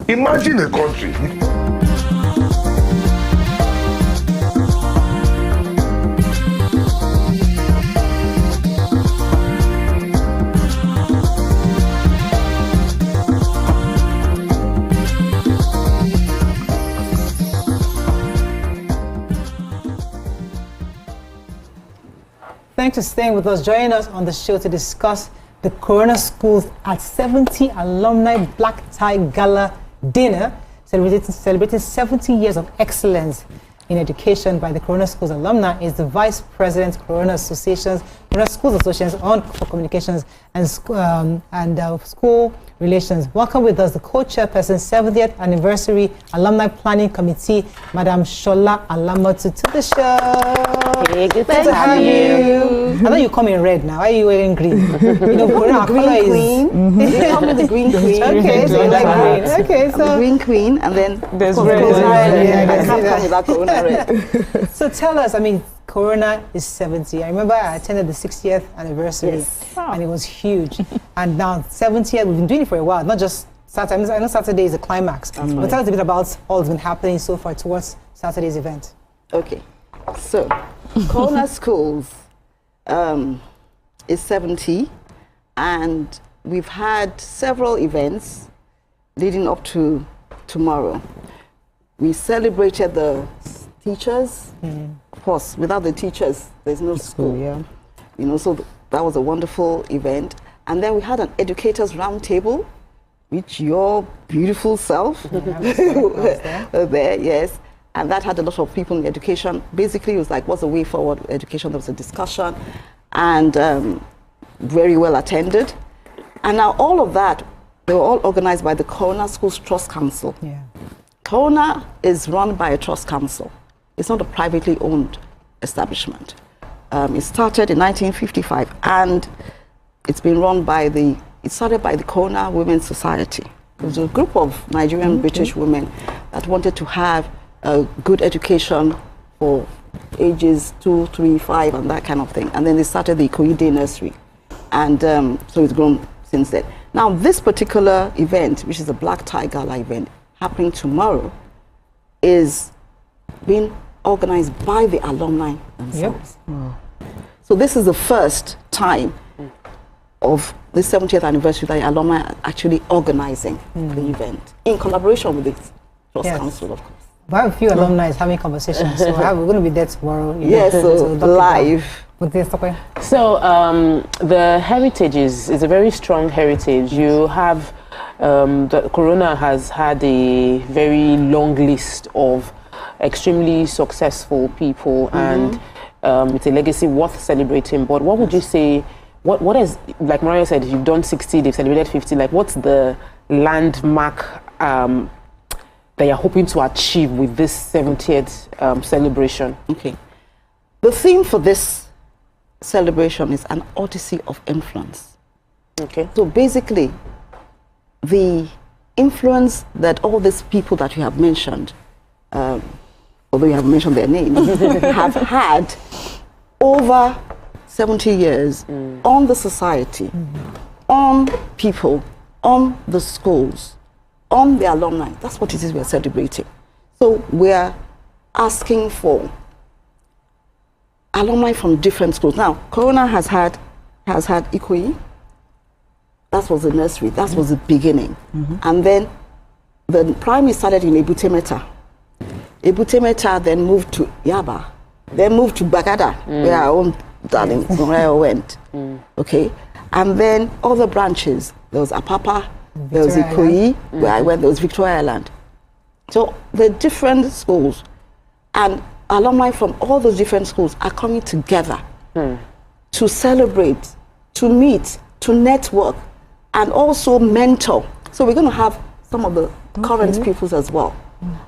Imagine a country. Thanks for staying with us. Join us on the show to discuss the Corona Schools at 70 Alumni Black Tie Gala Dinner, celebrating 70 years of excellence in education by the Corona Schools alumni, is the Vice President, Corona Schools Associations for Communications and School Relations. Welcome with us the co-chairperson, 70th Anniversary Alumni Planning Committee, Madam Shola Alamatu, to the show. Hey, good to have you. I know you come in red now. Why are you wearing green? You know, Corona color is... They come with the green queen. Okay, so you like green. Okay, so... The green queen, and then there's red. I can't come without Corona red. So tell us, I mean, Corona is 70. I remember I attended the 60th anniversary, and it was huge. And now 70th, we've been doing it for a while, not just Saturday. I know Saturday is the climax. But tell us a bit about all that's been happening so far towards Saturday's event. Okay, so Corona Schools is 70, and we've had several events leading up to tomorrow. We celebrated the teachers. Of course, without the teachers, there's no school. Yeah. You know, so that was a wonderful event. And then we had an educators roundtable, which your beautiful self there, yes. And that had a lot of people in education. Basically, it was like, what's the way forward with education? There was a discussion, and very well attended. And now all of that, they were all organized by the Corona Schools Trust Council. Yeah. Corona is run by a trust council. It's not a privately owned establishment. It started in 1955, and it's been run by it started by the Corona Women's Society. It was a group of Nigerian British women that wanted to have a good education for ages 2, 3, 5, and that kind of thing. And then they started the Ikoyi Day Nursery. And so it's grown since then. Now, this particular event, which is the Black Tie Gala event, happening tomorrow, is being organized by the alumni themselves. Yep. So this is the first time of the 70th anniversary that the alumni are actually organizing the event in collaboration with the Trust Council, of course. We have a few alumni having conversations, so we're going to be there tomorrow. Yes, so live. So the heritage is a very strong heritage. You have the Corona has had a very long list of extremely successful people and it's a legacy worth celebrating. But what would you say? What is, like Maria said, you've done 60, they've celebrated 50. Like, what's the landmark that you're hoping to achieve with this 70th celebration? Okay. The theme for this celebration is an odyssey of influence. Okay. So basically, the influence that all these people that you have mentioned, although you haven't mentioned their names, have had over 70 years on the society, on people, on the schools, on the alumni. That's what it is we're celebrating. So we're asking for alumni from different schools. Now, Corona has had Ikoyi. That was the nursery. That was the beginning. And then the primary started in Ebutemeta. Ebutemeta then moved to Yaba, then moved to Bagada, where our own darling Goreo went. Okay, and then other branches. There was Apapa, there was Ikoyi, where I went. There was Victoria Island. So the different schools and alumni from all those different schools are coming together to celebrate, to meet, to network, and also mentor. So we're going to have some of the current pupils as well.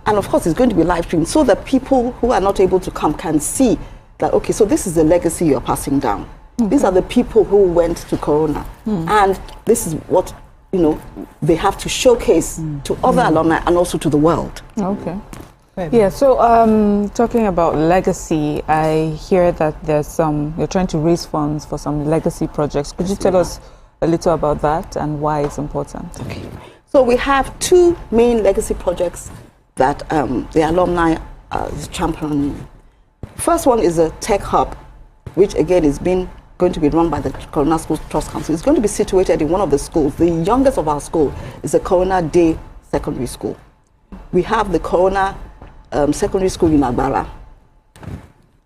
And of course, it's going to be live streamed so that people who are not able to come can see that, okay, so this is the legacy you're passing down. These are the people who went to Corona. And this is what, you know, they have to showcase to other alumni and also to the world. Okay. Yeah, so talking about legacy, I hear that there's you're trying to raise funds for some legacy projects. Could you tell us a little about that and why it's important? Okay. So we have two main legacy projects that the alumni is championing. First one is a tech hub, which again is going to be run by the Corona Schools Trust Council. It's going to be situated in one of the schools. The youngest of our school is the Corona Day Secondary School. We have the Corona Secondary School in Agbara. You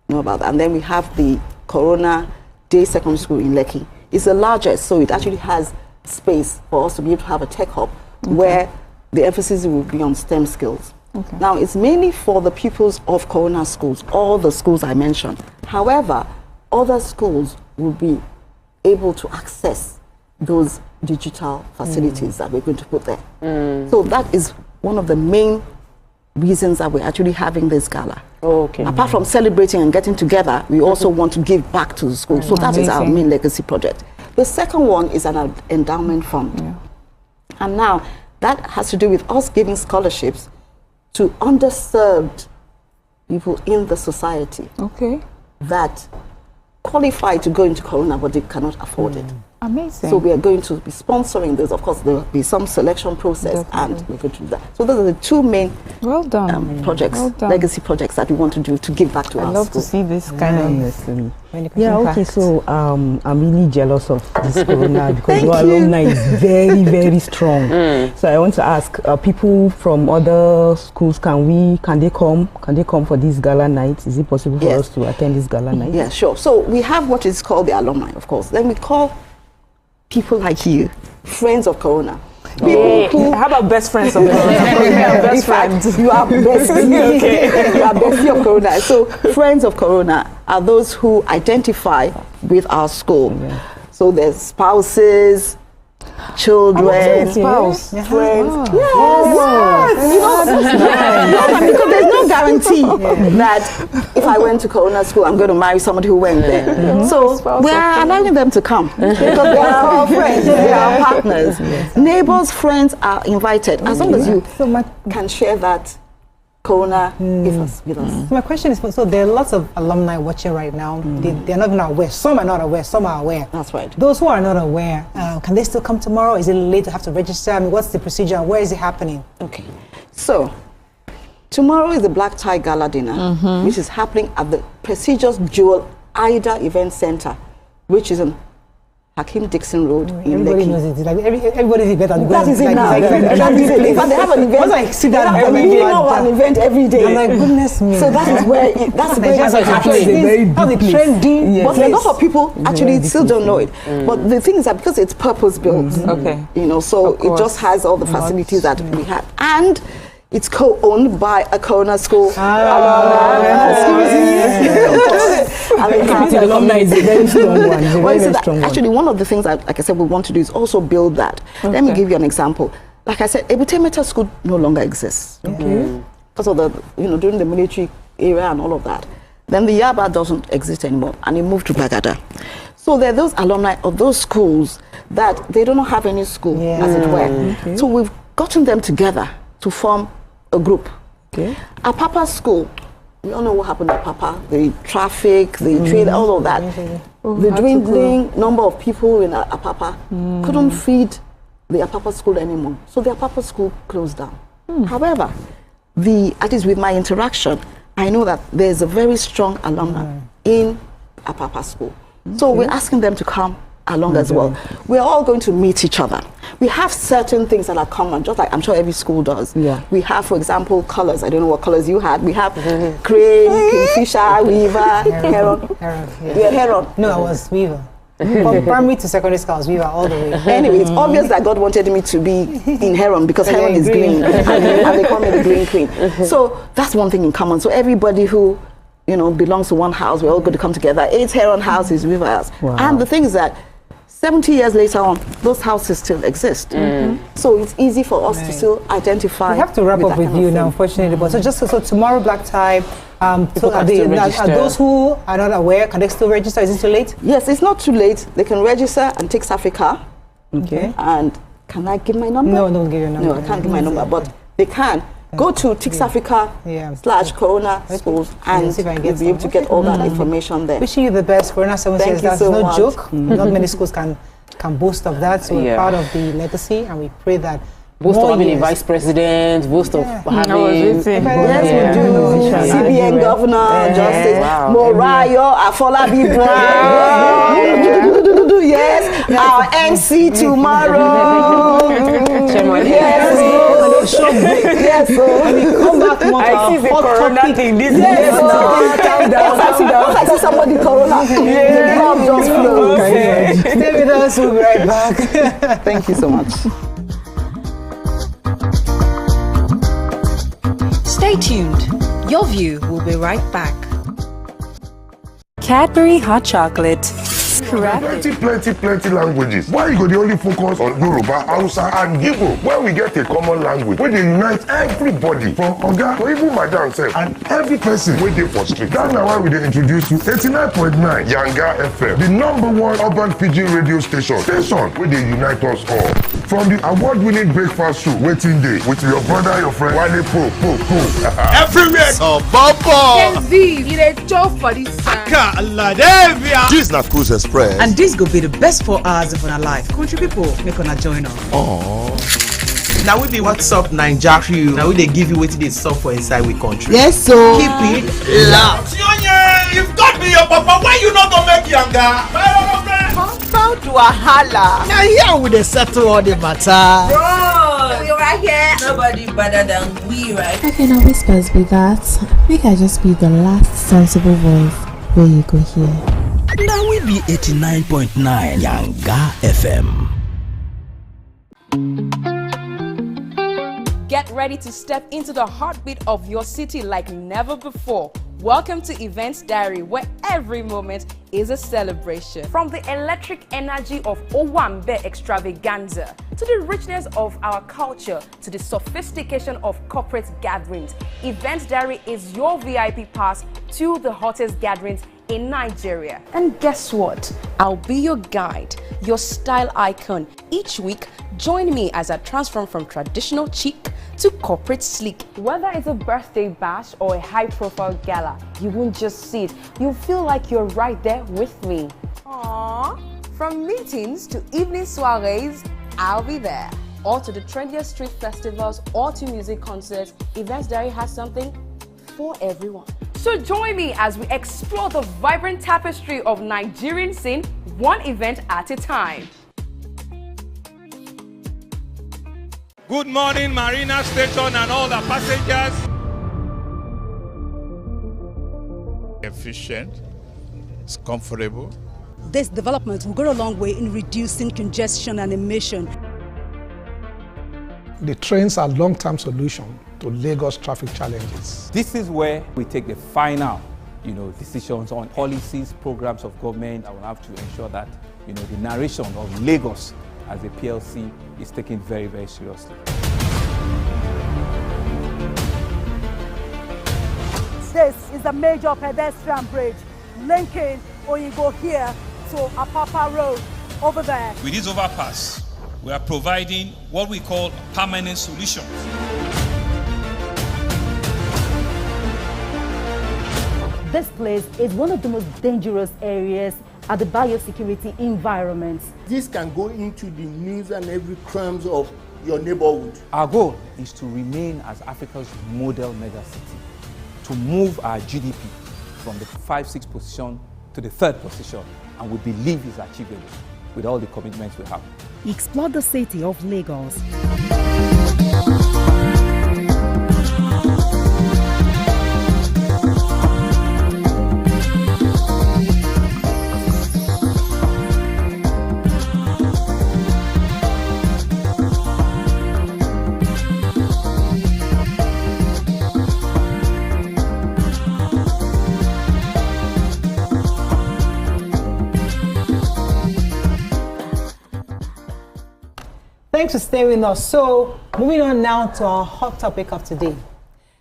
know about that. And then we have the Corona Day Secondary School in Lekki. It's the largest, so it actually has space for us to be able to have a tech hub where the emphasis will be on STEM skills. Now, it's mainly for the pupils of Corona schools, all the schools I mentioned. However, other schools will be able to access those digital facilities that we're going to put there. So that is one of the main reasons that we're actually having this gala. Apart from celebrating and getting together, we also want to give back to the school. So that is our main legacy project. The second one is an endowment fund. And now that has to do with us giving scholarships to underserved people in the society that qualify to go into Corona, but they cannot afford it. Amazing. So we are going to be sponsoring this. Of course, there will be some selection process, and we're going to do that. So those are the two main projects, legacy projects that we want to do to give back to our I love school. to see this kind of Yeah, okay, so I'm really jealous of this Corona because your alumni is very, very strong. So I want to ask, people from other schools, can they come for this gala night? Is it possible for us to attend this gala night? Yeah, sure. So we have what is called the alumni, of course. Then we call people like you friends of Corona. How about best friends of Corona? Best friends. You are bestie. You are bestie of Corona. So friends of Corona are those who identify with our school. So there's spouses, children, spouse, friends. Because there's no guarantee that if I went to Corona school, I'm going to marry somebody who went there. So we're allowing them to come because they are our friends, they are our partners. Neighbors, friends are invited as long as you can share that Corona with us. So my question is, so there are lots of alumni watching right now. They're not even aware. Some are not aware. Some are aware. That's right. Those who are not aware, can they still come tomorrow? Is it late to have to register? I mean, what's the procedure? Where is it happening? Okay. So tomorrow is the Black Tie Gala Dinner, which is happening at the prestigious Jewel Ida Event Center, which is on Hakim Dixon Road in Everybody Lekki. knows it. Like everybody's event. That is it now. In fact, they have an event. Once I see that, they have an event every day. I'm like, goodness me. So that is where that's where it's happening. trendy. But a lot of people actually still don't know it. But the thing is that because it's purpose built, you know, so it just has all the facilities that we have, and it's co-owned by a Corona school alumni is a very strong one. It's a very strong one. Actually, one of the things that, like I said, we want to do is also build that. Let me give you an example. Like I said, Ebutemeta School no longer exists because of the, during the military era and all of that. Then the Yaba doesn't exist anymore, and it moved to Bagada. So there are those alumni of those schools that they don't have any school, as it were. Okay. So we've gotten them together to form a group. Okay. Apapa School, we all know what happened at Apapa, the traffic, the trade, all of that. The dwindling number of people in Apapa couldn't feed the Apapa School anymore. So the Apapa School closed down. However, at least with my interaction, I know that there's a very strong alumni in Apapa School. So we're asking them to come along as well. We're all going to meet each other. We have certain things that are common, just like I'm sure every school does. We have, for example, colors. I don't know what colors you had. We have crane, kingfisher, weaver, heron. We are heron. No, I was weaver. From primary to secondary school, I was weaver all the way. Anyway, it's obvious that God wanted me to be in heron because heron is green. And they call me the green queen. So that's one thing in common. So everybody who belongs to one house, we're all going to come together. 8 heron houses, weaver house. And the thing is that 70 years later on, those houses still exist. So it's easy for us to still identify. We have to wrap up with you now, unfortunately. But so tomorrow, black tie. Those who are not aware, can they still register? Is it too late? Yes, it's not too late. They can register and take Africa. Okay. And can I give my number? No, don't give your number. No, I can't give my number, but they can. Go to TixAfrica/Corona Schools and you'll be able to get all that information there. Wishing you the best. Corona 7 says that's so no much. joke. Not many schools can boast of that. So we're proud of the legacy and we pray that boast of having a vice president, boast of having... Yes, we do. CBN governor, Justice Morayo, Afolabi Brown. Yes, our MC tomorrow. Yes, come back more. I see the corona thing. This once I see somebody corona, the just flows. Stay with us. We'll be right back. Thank you so much. Stay tuned. Your View will be right back. Cadbury hot chocolate. Plenty languages. Why you go the only focus on Yoruba, Hausa, and Igbo? Where we get a common language, where they unite everybody from Oga to even Madam self and every person where they for street. That's now why we dey introduce you 89.9 Yanga FM, the #1 urban pidgin radio station where they unite us all. From the award-winning breakfast show, Waiting Day, with your brother, your friend, Wale Po. Everywhere, so Bobo. Z, you dey chop for this Ladelvia. This na Cruise Express. And this go be the best 4 hours of our life. Country people, make una join us. Now we be What's Up Naija crew. Now we dey give you wetin dey sup for inside we country. Yes, so keep it loud. If God be your papa, why you not gonna make Yanga? Compound Wahala. Now here we dey settle all the matter. Bro, you right here. Nobody better than we, right? Okay, now whispers be that. Make I just be the last sensible voice where you go hear. Now we be 89.9 Yanga FM. Get ready to step into the heartbeat of your city like never before. Welcome to Events Diary, where every moment is a celebration. From the electric energy of Owambe extravaganza, to the richness of our culture, to the sophistication of corporate gatherings, Events Diary is your VIP pass to the hottest gatherings in Nigeria. And guess what? I'll be your guide, your style icon. Each week, join me as I transform from traditional chic to corporate sleek. Whether it's a birthday bash or a high-profile gala, you won't just see it. You'll feel like you're right there with me. Aww. From meetings to evening soirees, I'll be there. Or to the trendiest street festivals or to music concerts, Events Diary has something for everyone. So join me as we explore the vibrant tapestry of Nigerian scene, one event at a time. Good morning, Marina Station and all the passengers. Efficient, it's comfortable. This development will go a long way in reducing congestion and emission. The trains are a long-term solution to Lagos traffic challenges. This is where we take the final, decisions on policies, programs of government. I will have to ensure that, the narration of Lagos as a PLC is taken very, very seriously. This is is a major pedestrian bridge linking Oyingo here to Apapa Road over there. With this overpass, we are providing what we call permanent solutions. This place is one of the most dangerous areas at the biosecurity environment. This can go into the news and every crumbs of your neighborhood. Our goal is to remain as Africa's model megacity, to move our GDP from the 5-6 position to the 3rd position, and we believe it's achievable with all the commitments we have. Explore the city of Lagos. Thanks for staying with us. So, moving on now to our hot topic of today.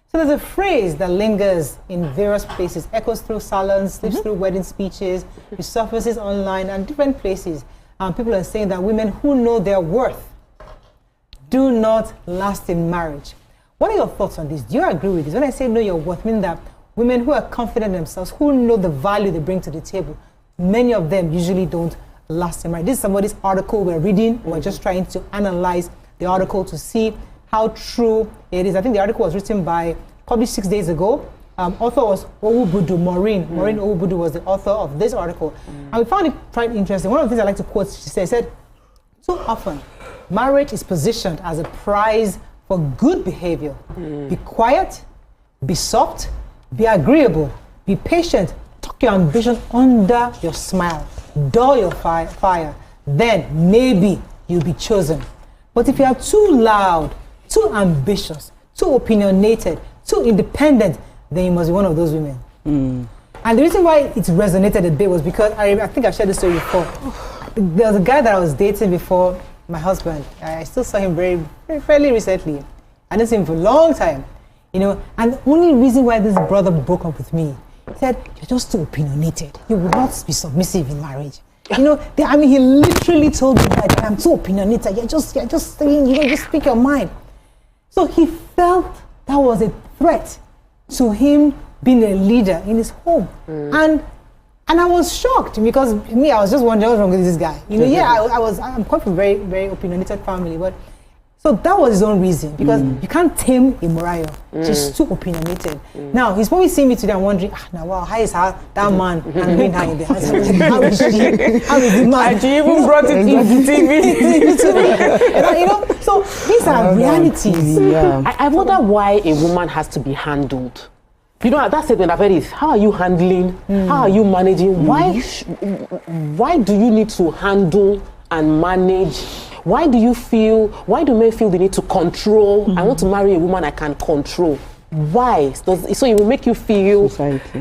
So there's a phrase that lingers in various places, echoes through salons, slips through wedding speeches, resurfaces online and different places. People are saying that women who know their worth do not last in marriage. What are your thoughts on this? Do you agree with this? When I say know your worth, I mean that women who are confident in themselves, who know the value they bring to the table, many of them usually don't last in marriage. This is somebody's article we're reading. We're just trying to analyze the article to see how true it is. I think the article was written by, published 6 days ago. Author was Owubudu, Maureen. Maureen Owubudu was the author of this article. And we found it quite interesting. One of the things I like to quote, she said, too often, marriage is positioned as a prize for good behavior. Be quiet, be soft, be agreeable, be patient, tuck your ambition under your smile, dull your fire, then maybe you'll be chosen. But if you are too loud, too ambitious, too opinionated, too independent, then you must be one of those women. And the reason why it resonated a bit was because I think I've shared this story before. There was a guy that I was dating before my husband. I still saw him very fairly recently. I didn't see him for a long time, you know. And the only reason why this brother broke up with me, he said, "You're just too opinionated. You will not be submissive in marriage." You know, I mean, he literally told me that I'm too opinionated. You're just saying, you know, just speak your mind. So he felt that was a threat to him being a leader in his home. And I was shocked because me, I was just wondering what's wrong with this guy. You know, I'm quite from a very, very opinionated family, but so that was his own reason, because you can't tame a Mariah. She's too opinionated. Now, he's probably seeing me today and wondering, now, wow, how is that man handling her in the house? How is the man? And she even brought it into TV. You know, so these are realities. I wonder why a woman has to be handled. You know, that statement I've heard is, how are you handling? How are you managing? Why do you need to handle and manage? Why do men feel the need to control? I want to marry a woman I can control. Why? So it will make you feel,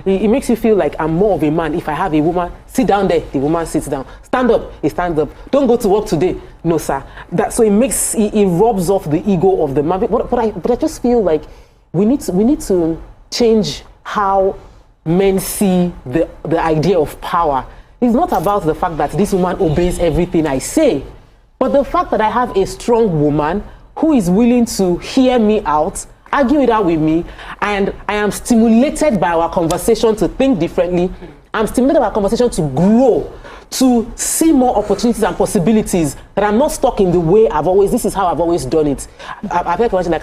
it makes you feel like I'm more of a man if I have a woman. Sit down there, the woman sits down. Stand up, he stands up. Don't go to work today. No, sir. So it rubs off the ego of the man. But I just feel like we need to change how men see the idea of power. It's not about the fact that this woman obeys everything I say, but the fact that I have a strong woman who is willing to hear me out, argue it out with me, and I am stimulated by our conversation to think differently. I'm stimulated by our conversation to grow, to see more opportunities and possibilities, that I'm not stuck in the way this is how I've always done it. I've heard questions like,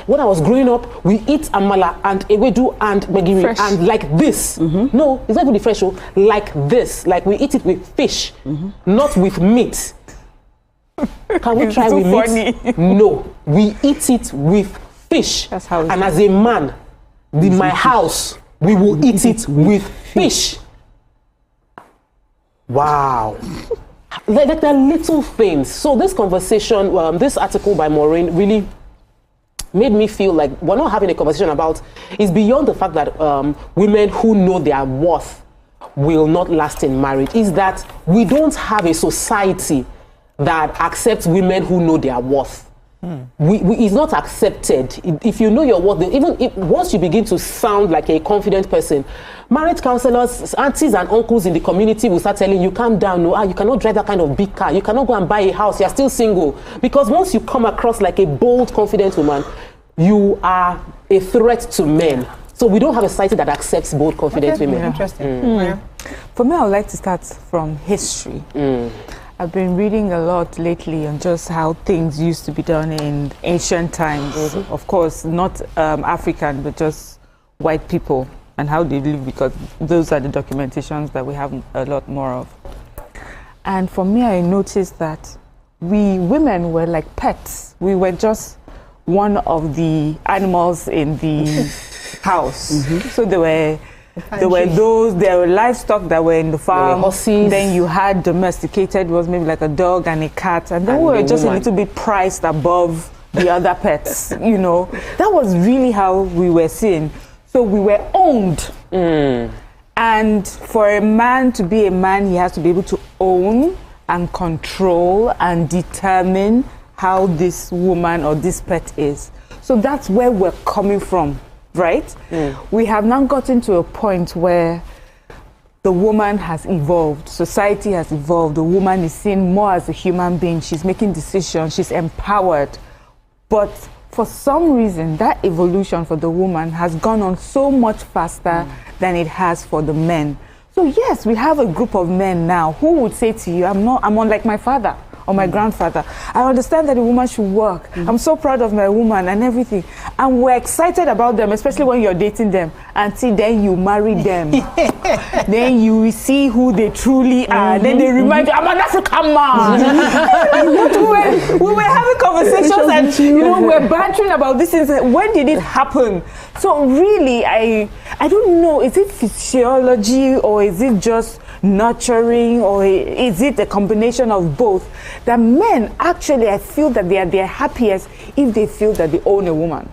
when I was growing up, we eat amala and ewedu and megiri and like this. No, it's not really fresh, like this. Like we eat it with fish, not with meat. Can we try with meat? No, we eat it with fish. That's how and as a man, in my house, we will eat it with fish. Wow. Like they're little things. So this conversation, this article by Maureen really made me feel like we're not having a conversation about, it's beyond the fact that women who know their worth will not last in marriage. Is that we don't have a society that accepts women who know their worth. It's not accepted. If you know your worth, even if, once you begin to sound like a confident person, marriage counselors, aunties and uncles in the community will start telling you, calm down, no, you cannot drive that kind of big car, you cannot go and buy a house, you're still single. Because once you come across like a bold, confident woman, you are a threat to men. So we don't have a society that accepts bold, confident women. Interesting. For me, I would like to start from history. I've been reading a lot lately on just how things used to be done in ancient times. Of course, not African, but just white people and how they live, because those are the documentations that we have a lot more of. And for me, I noticed that we women were like pets. We were just one of the animals in the house. So there were livestock that were in the farm. Horses. Then you had domesticated, was maybe like a dog and a cat, and then we were just a little bit priced above the other pets. You know, that was really how we were seen. So we were owned. And for a man to be a man, he has to be able to own and control and determine how this woman or this pet is. So that's where we're coming from. Right? We have now gotten to a point where the woman has evolved, society has evolved, the woman is seen more as a human being, she's making decisions, she's empowered. But for some reason, that evolution for the woman has gone on so much faster than it has for the men. So yes, we have a group of men now who would say to you, I'm unlike my father or my grandfather. I understand that a woman should work. I'm so proud of my woman and everything. And we're excited about them, especially when you're dating them. Until then you marry them. Then you see who they truly are. Then they remind you, I'm an African man. we were having conversations and we're bantering about this. When did it happen? So really, I don't know, is it physiology or is it just nurturing, or is it a combination of both? That men actually, I feel that they are their happiest if they feel that they own a woman.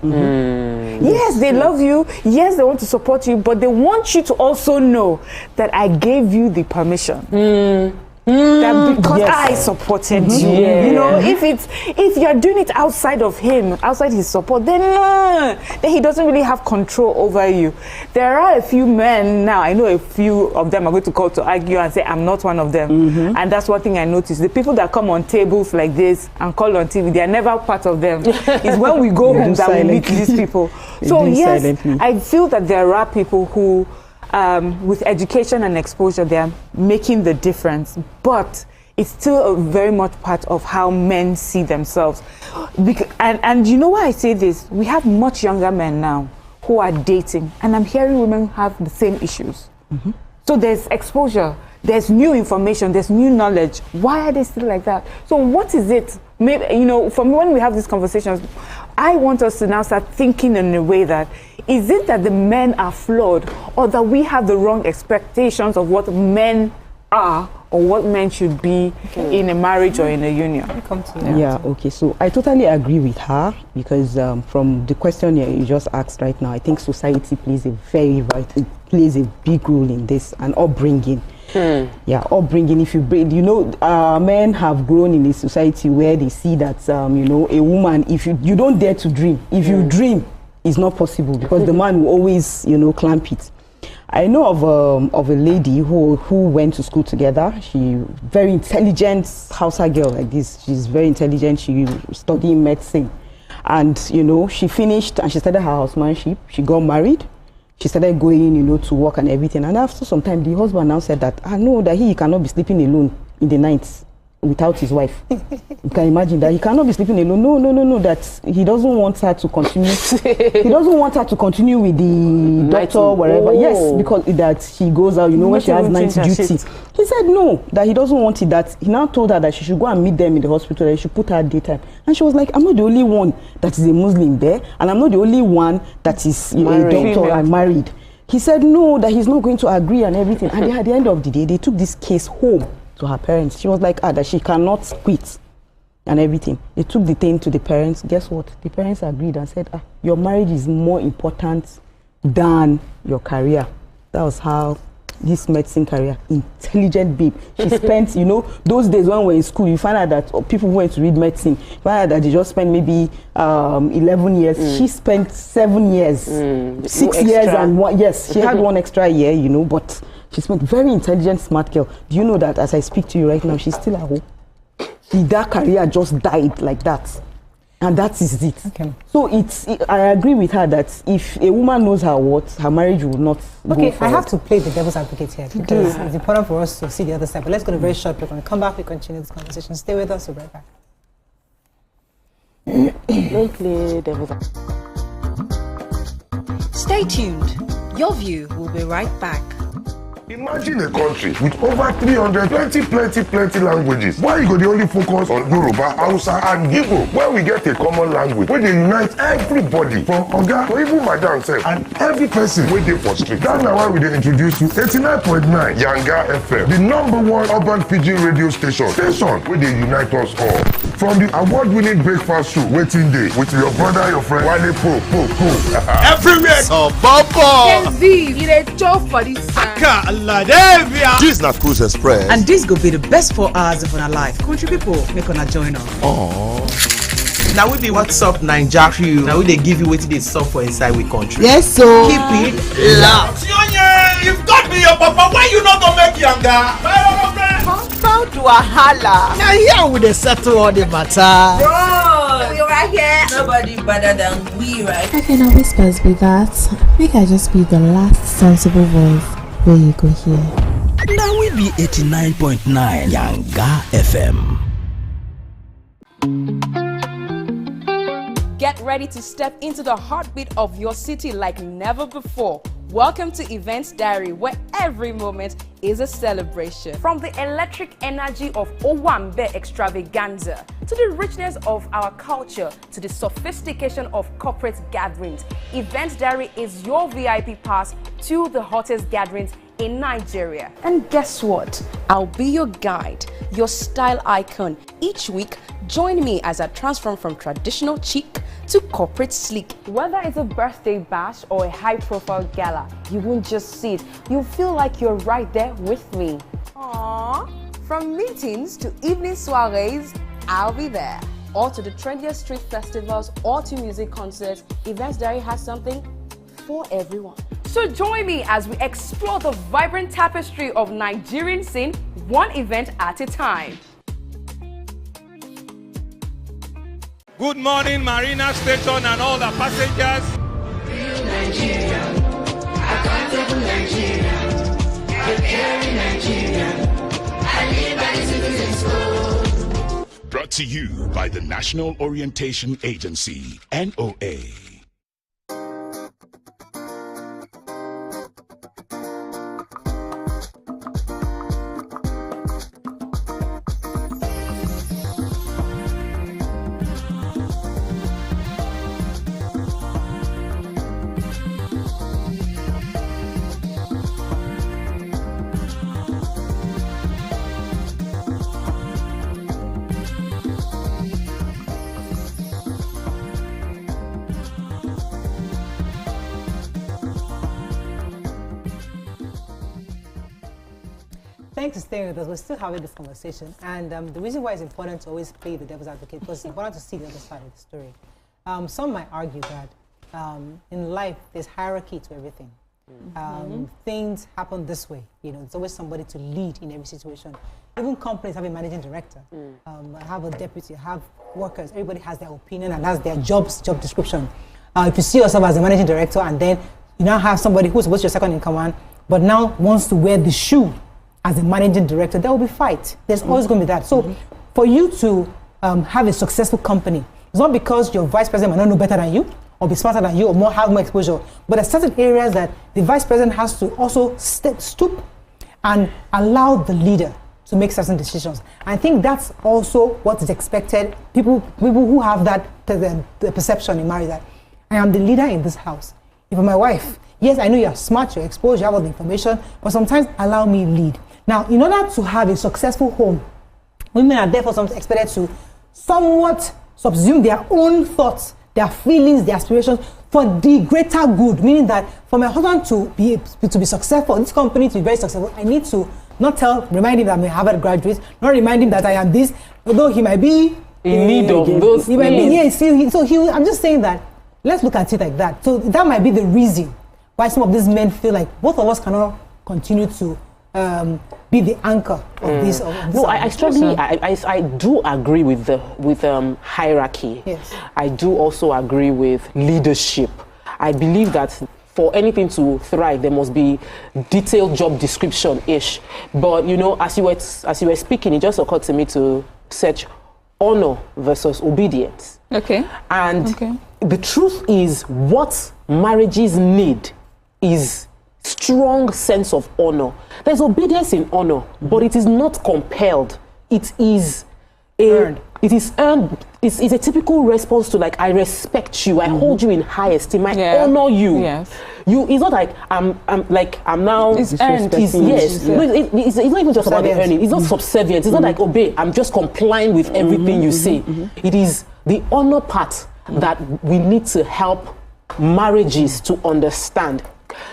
Yes, they love you. Yes, they want to support you, but they want you to also know that I gave you the permission. That because I supported you. You know, if you're doing it outside of him, outside his support, then he doesn't really have control over you. There are a few men now, I know a few of them are going to call to argue and say, I'm not one of them. And that's one thing I noticed. The people that come on tables like this and call on TV, they are never part of them. It's when we go home that we meet these people. So yes, I feel that there are people who with education and exposure, they are making the difference, but it's still very much part of how men see themselves. And you know why I say this? We have much younger men now who are dating, and I'm hearing women have the same issues. So there's exposure, there's new information, there's new knowledge. Why are they still like that? So what is it? Maybe, for me, when we have these conversations, I want us to now start thinking in a way that, is it that the men are flawed, or that we have the wrong expectations of what men are or what men should be in a marriage or in a union? Okay, so I totally agree with her, because from the question you just asked right now, I think society plays a big role in this, and upbringing. Upbringing. If you men have grown in a society where they see that a woman, if you don't dare to dream, if you dream, it's not possible, because the man will always clamp it. I know of a lady who went to school together. She very intelligent Hausa girl like this. She's very intelligent. She studied medicine, and she finished and she started her housemanship. She got married. She started going, to work and everything. And after some time, the husband now said that, that he cannot be sleeping alone in the nights without his wife. You can imagine that he cannot be sleeping alone. No, that he doesn't want her to continue. He doesn't want her to continue with the doctor, wherever. Yes, because that she goes out, when she has night duty. He said no, that he doesn't want it. That he now told her that she should go and meet them in the hospital, that she should put her daytime. And she was like, I'm not the only one that is a Muslim there, and I'm not the only one that is a doctor and married. He said no, that he's not going to agree and everything. And at the end of the day, they took this case home to her parents. She was like, that she cannot quit and everything. They took the thing to the parents. Guess what? The parents agreed and said, your marriage is more important than your career. That was how this medicine career. Intelligent babe. She spent, you know, those days when we were in school, you find out that people who went to read medicine, find out that they just spent maybe 11 years. She spent 7 years, 6 years and one. Yes, she had 1 extra year, you know, but she spent very intelligent, smart girl. Do you know that as I speak to you right now, she's still at home? That career just died like that. And that is it. Okay. So I agree with her that if a woman knows her worth, her marriage will not go I have to play the devil's advocate here because it's important for us to see the other side. But let's go to a very short break. When we come back, we continue this conversation. Stay with us. We'll be right back. Don't play devil's advocate. Stay tuned. Your view will be right back. Imagine a country with over 300 plenty languages. Why you go the only focus on Yoruba, Hausa and Igbo? Where we get a common language where they unite everybody from Oga to even Madam self and every person where they for street. That's now why we dey introduce you 89.9 Yanga FM, the #1 urban pidgin radio station where they unite us all. From the award-winning breakfast show, Waiting Day, with your brother, your friend, Wale Po. Everywhere. So, Bobo. You dey chop for this This is not Cruise Express. And this go be the best 4 hours of our life. Country people, make una join us. Now we be What's Up Naija crew. Now we they give you what they sup for inside we country. Yes, so keep it loud. You've got me your papa. Why you not gonna make younger? Come to a holla. Now here we dey settle all the matter. Bro, we right here. Nobody better than we, right? Okay, now whispers be that. Make I just be the last sensible voice where you go here. Now we be 89.9 Yanga FM. Get ready to step into the heartbeat of your city like never before. Welcome to Events Diary, where every moment is a celebration. From the electric energy of Owambe extravaganza, to the richness of our culture, to the sophistication of corporate gatherings, Events Diary is your VIP pass to the hottest gatherings in Nigeria. And guess what? I'll be your guide, your style icon. Each week, join me as I transform from traditional chic to corporate sleek. Whether it's a birthday bash or a high-profile gala, you won't just see it. You'll feel like you're right there with me. Aww. From meetings to evening soirees, I'll be there. Or to the trendiest street festivals or to music concerts, Events Diary has something for everyone. So join me as we explore the vibrant tapestry of Nigerian scene, one event at a time. Good morning, Marina Station and all the passengers. Real Nigeria, accountable Nigeria, preparing Nigeria, I live by the citizens' code. Brought to you by the National Orientation Agency, NOA. Thanks for staying with us. We're still having this conversation. And the reason why it's important to always play the devil's advocate because it's important to see the other side of the story. Some might argue that in life, there's hierarchy to everything. Things happen this way. You know, there's always somebody to lead in every situation. Even companies have a managing director, have a deputy, have workers. Everybody has their opinion and has their job description. If you see yourself as a managing director and then you now have somebody who's supposed to be your second in command, but now wants to wear the shoe as a managing director, there will be fight. There's always going to be that. So for you to have a successful company, it's not because your vice president might not know better than you or be smarter than you or have more exposure, but there's certain areas that the vice president has to also stoop and allow the leader to make certain decisions. I think that's also what is expected. People who have that the perception in marriage that I am the leader in this house. If I'm my wife, yes, I know you're smart, you're exposed, you have all the information, but sometimes allow me lead. Now, in order to have a successful home, women are therefore sometimes expected to somewhat subsume their own thoughts their feelings, their aspirations for the greater good. Meaning that for my husband to be successful, this company to be very successful, I need to not remind him that I'm a Harvard graduate, not remind him that I am this, although he might be in need of those he might be, I'm just saying that let's look at it like that. So that might be the reason why some of these men feel like both of us cannot continue to be the anchor of this. No, I strongly, I do agree with the hierarchy. Yes. I do also agree with leadership. I believe that for anything to thrive, there must be detailed job description-ish. But you know, as you were speaking, it just occurred to me to search honor versus obedience. Okay. And the truth is, what marriages need is strong sense of honor. There's obedience in honor, but it is not compelled. It is earned. It is earned. It's a typical response to, like, I respect you, I hold you in high esteem, I honor you. Yes. It's not like I'm now. It's earned. Yes. No, it's not even just about the earning. It's not subservient. It's not like obey. I'm just complying with everything you say. It is the honor part that we need to help marriages to understand.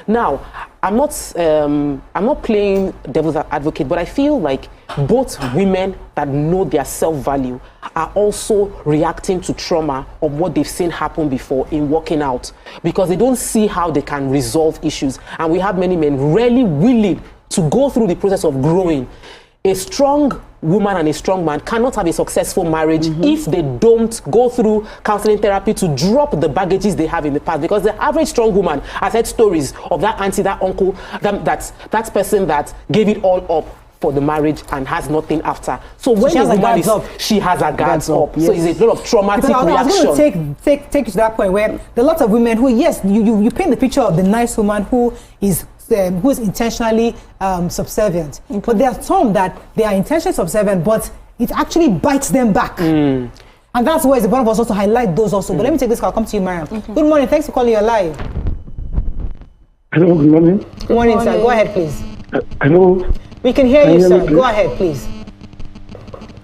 Now, I'm not playing devil's advocate, but I feel like both women that know their self-value are also reacting to trauma of what they've seen happen before in working out, because they don't see how they can resolve issues. And we have many men rarely willing to go through the process of growing. A strong woman and a strong man cannot have a successful marriage if they don't go through counseling therapy to drop the baggages they have in the past. Because the average strong woman has heard stories of that auntie, that uncle, that person that gave it all up for the marriage and has nothing after. So when she has her guards up. She has her guards up. Yes. So it's a lot of traumatic reaction. I was going to take you to that point where there are lots of women who, yes, you paint the picture of the nice woman who is intentionally subservient. But there are some that they are intentionally subservient, but it actually bites them back. And that's why it's important for us also to highlight those also. But let me take this call. I'll come to you, Mariam. Good morning. Thanks for calling. You're live. Hello, good morning. Good morning, sir. Go ahead, please. Hello. We can hear you, sir. Go ahead, please.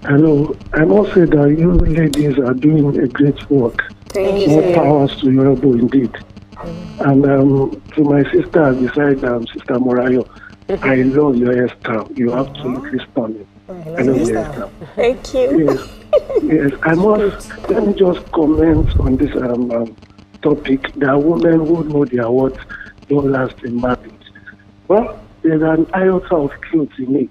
Hello. I must say that you ladies are doing a great work. Thank you, More sir. powers to your elbow, indeed. And to my sister beside Sister Morayo, I love your hairstyle. You have absolutely stunning. I love your hairstyle. Thank you. Yes. Let me just comment on this topic. There are women who know their worth don't last in marriage. Well, there's an iota of truth in it.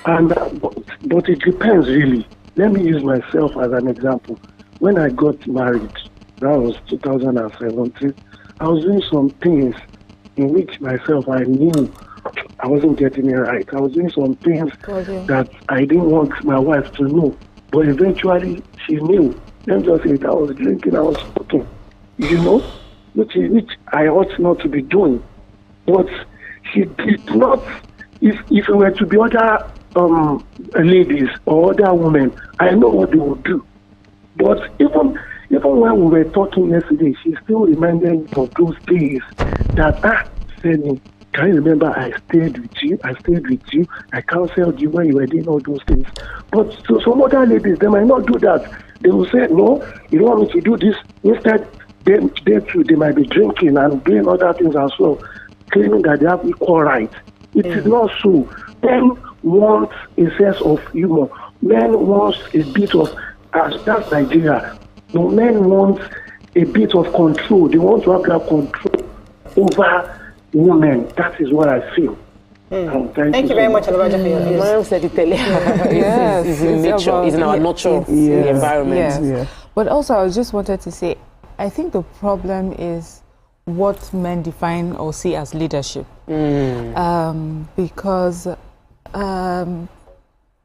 And but it depends, really. Let me use myself as an example. When I got married, that was 2017, I was doing some things in which myself I knew I wasn't getting it right. I was doing some things that I didn't want my wife to know. But eventually she knew. Let me just say it, I was drinking, I was smoking, which I ought not to be doing. But she did not, if it were to be other ladies or other women, I know what they would do. But even when we were talking yesterday, she still reminded me of those days that, Fanny, can you remember I stayed with you, I counseled you when you were doing all those things. But to some other ladies, they might not do that. They will say, no, you don't want me to do this. Instead, they too, they might be drinking and doing other things as well, claiming that they have equal rights. It is not so. Men want a sense of humor. Men want a bit of, that's Nigeria. No, men want a bit of control. They want to have that control over women. That is what I feel. Thank you very much, Alabaja, for your views. Mariam said it earlier. It's in nature. It's in our nature, the environment. Yes. But also, I just wanted to say, I think the problem is what men define or see as leadership. Because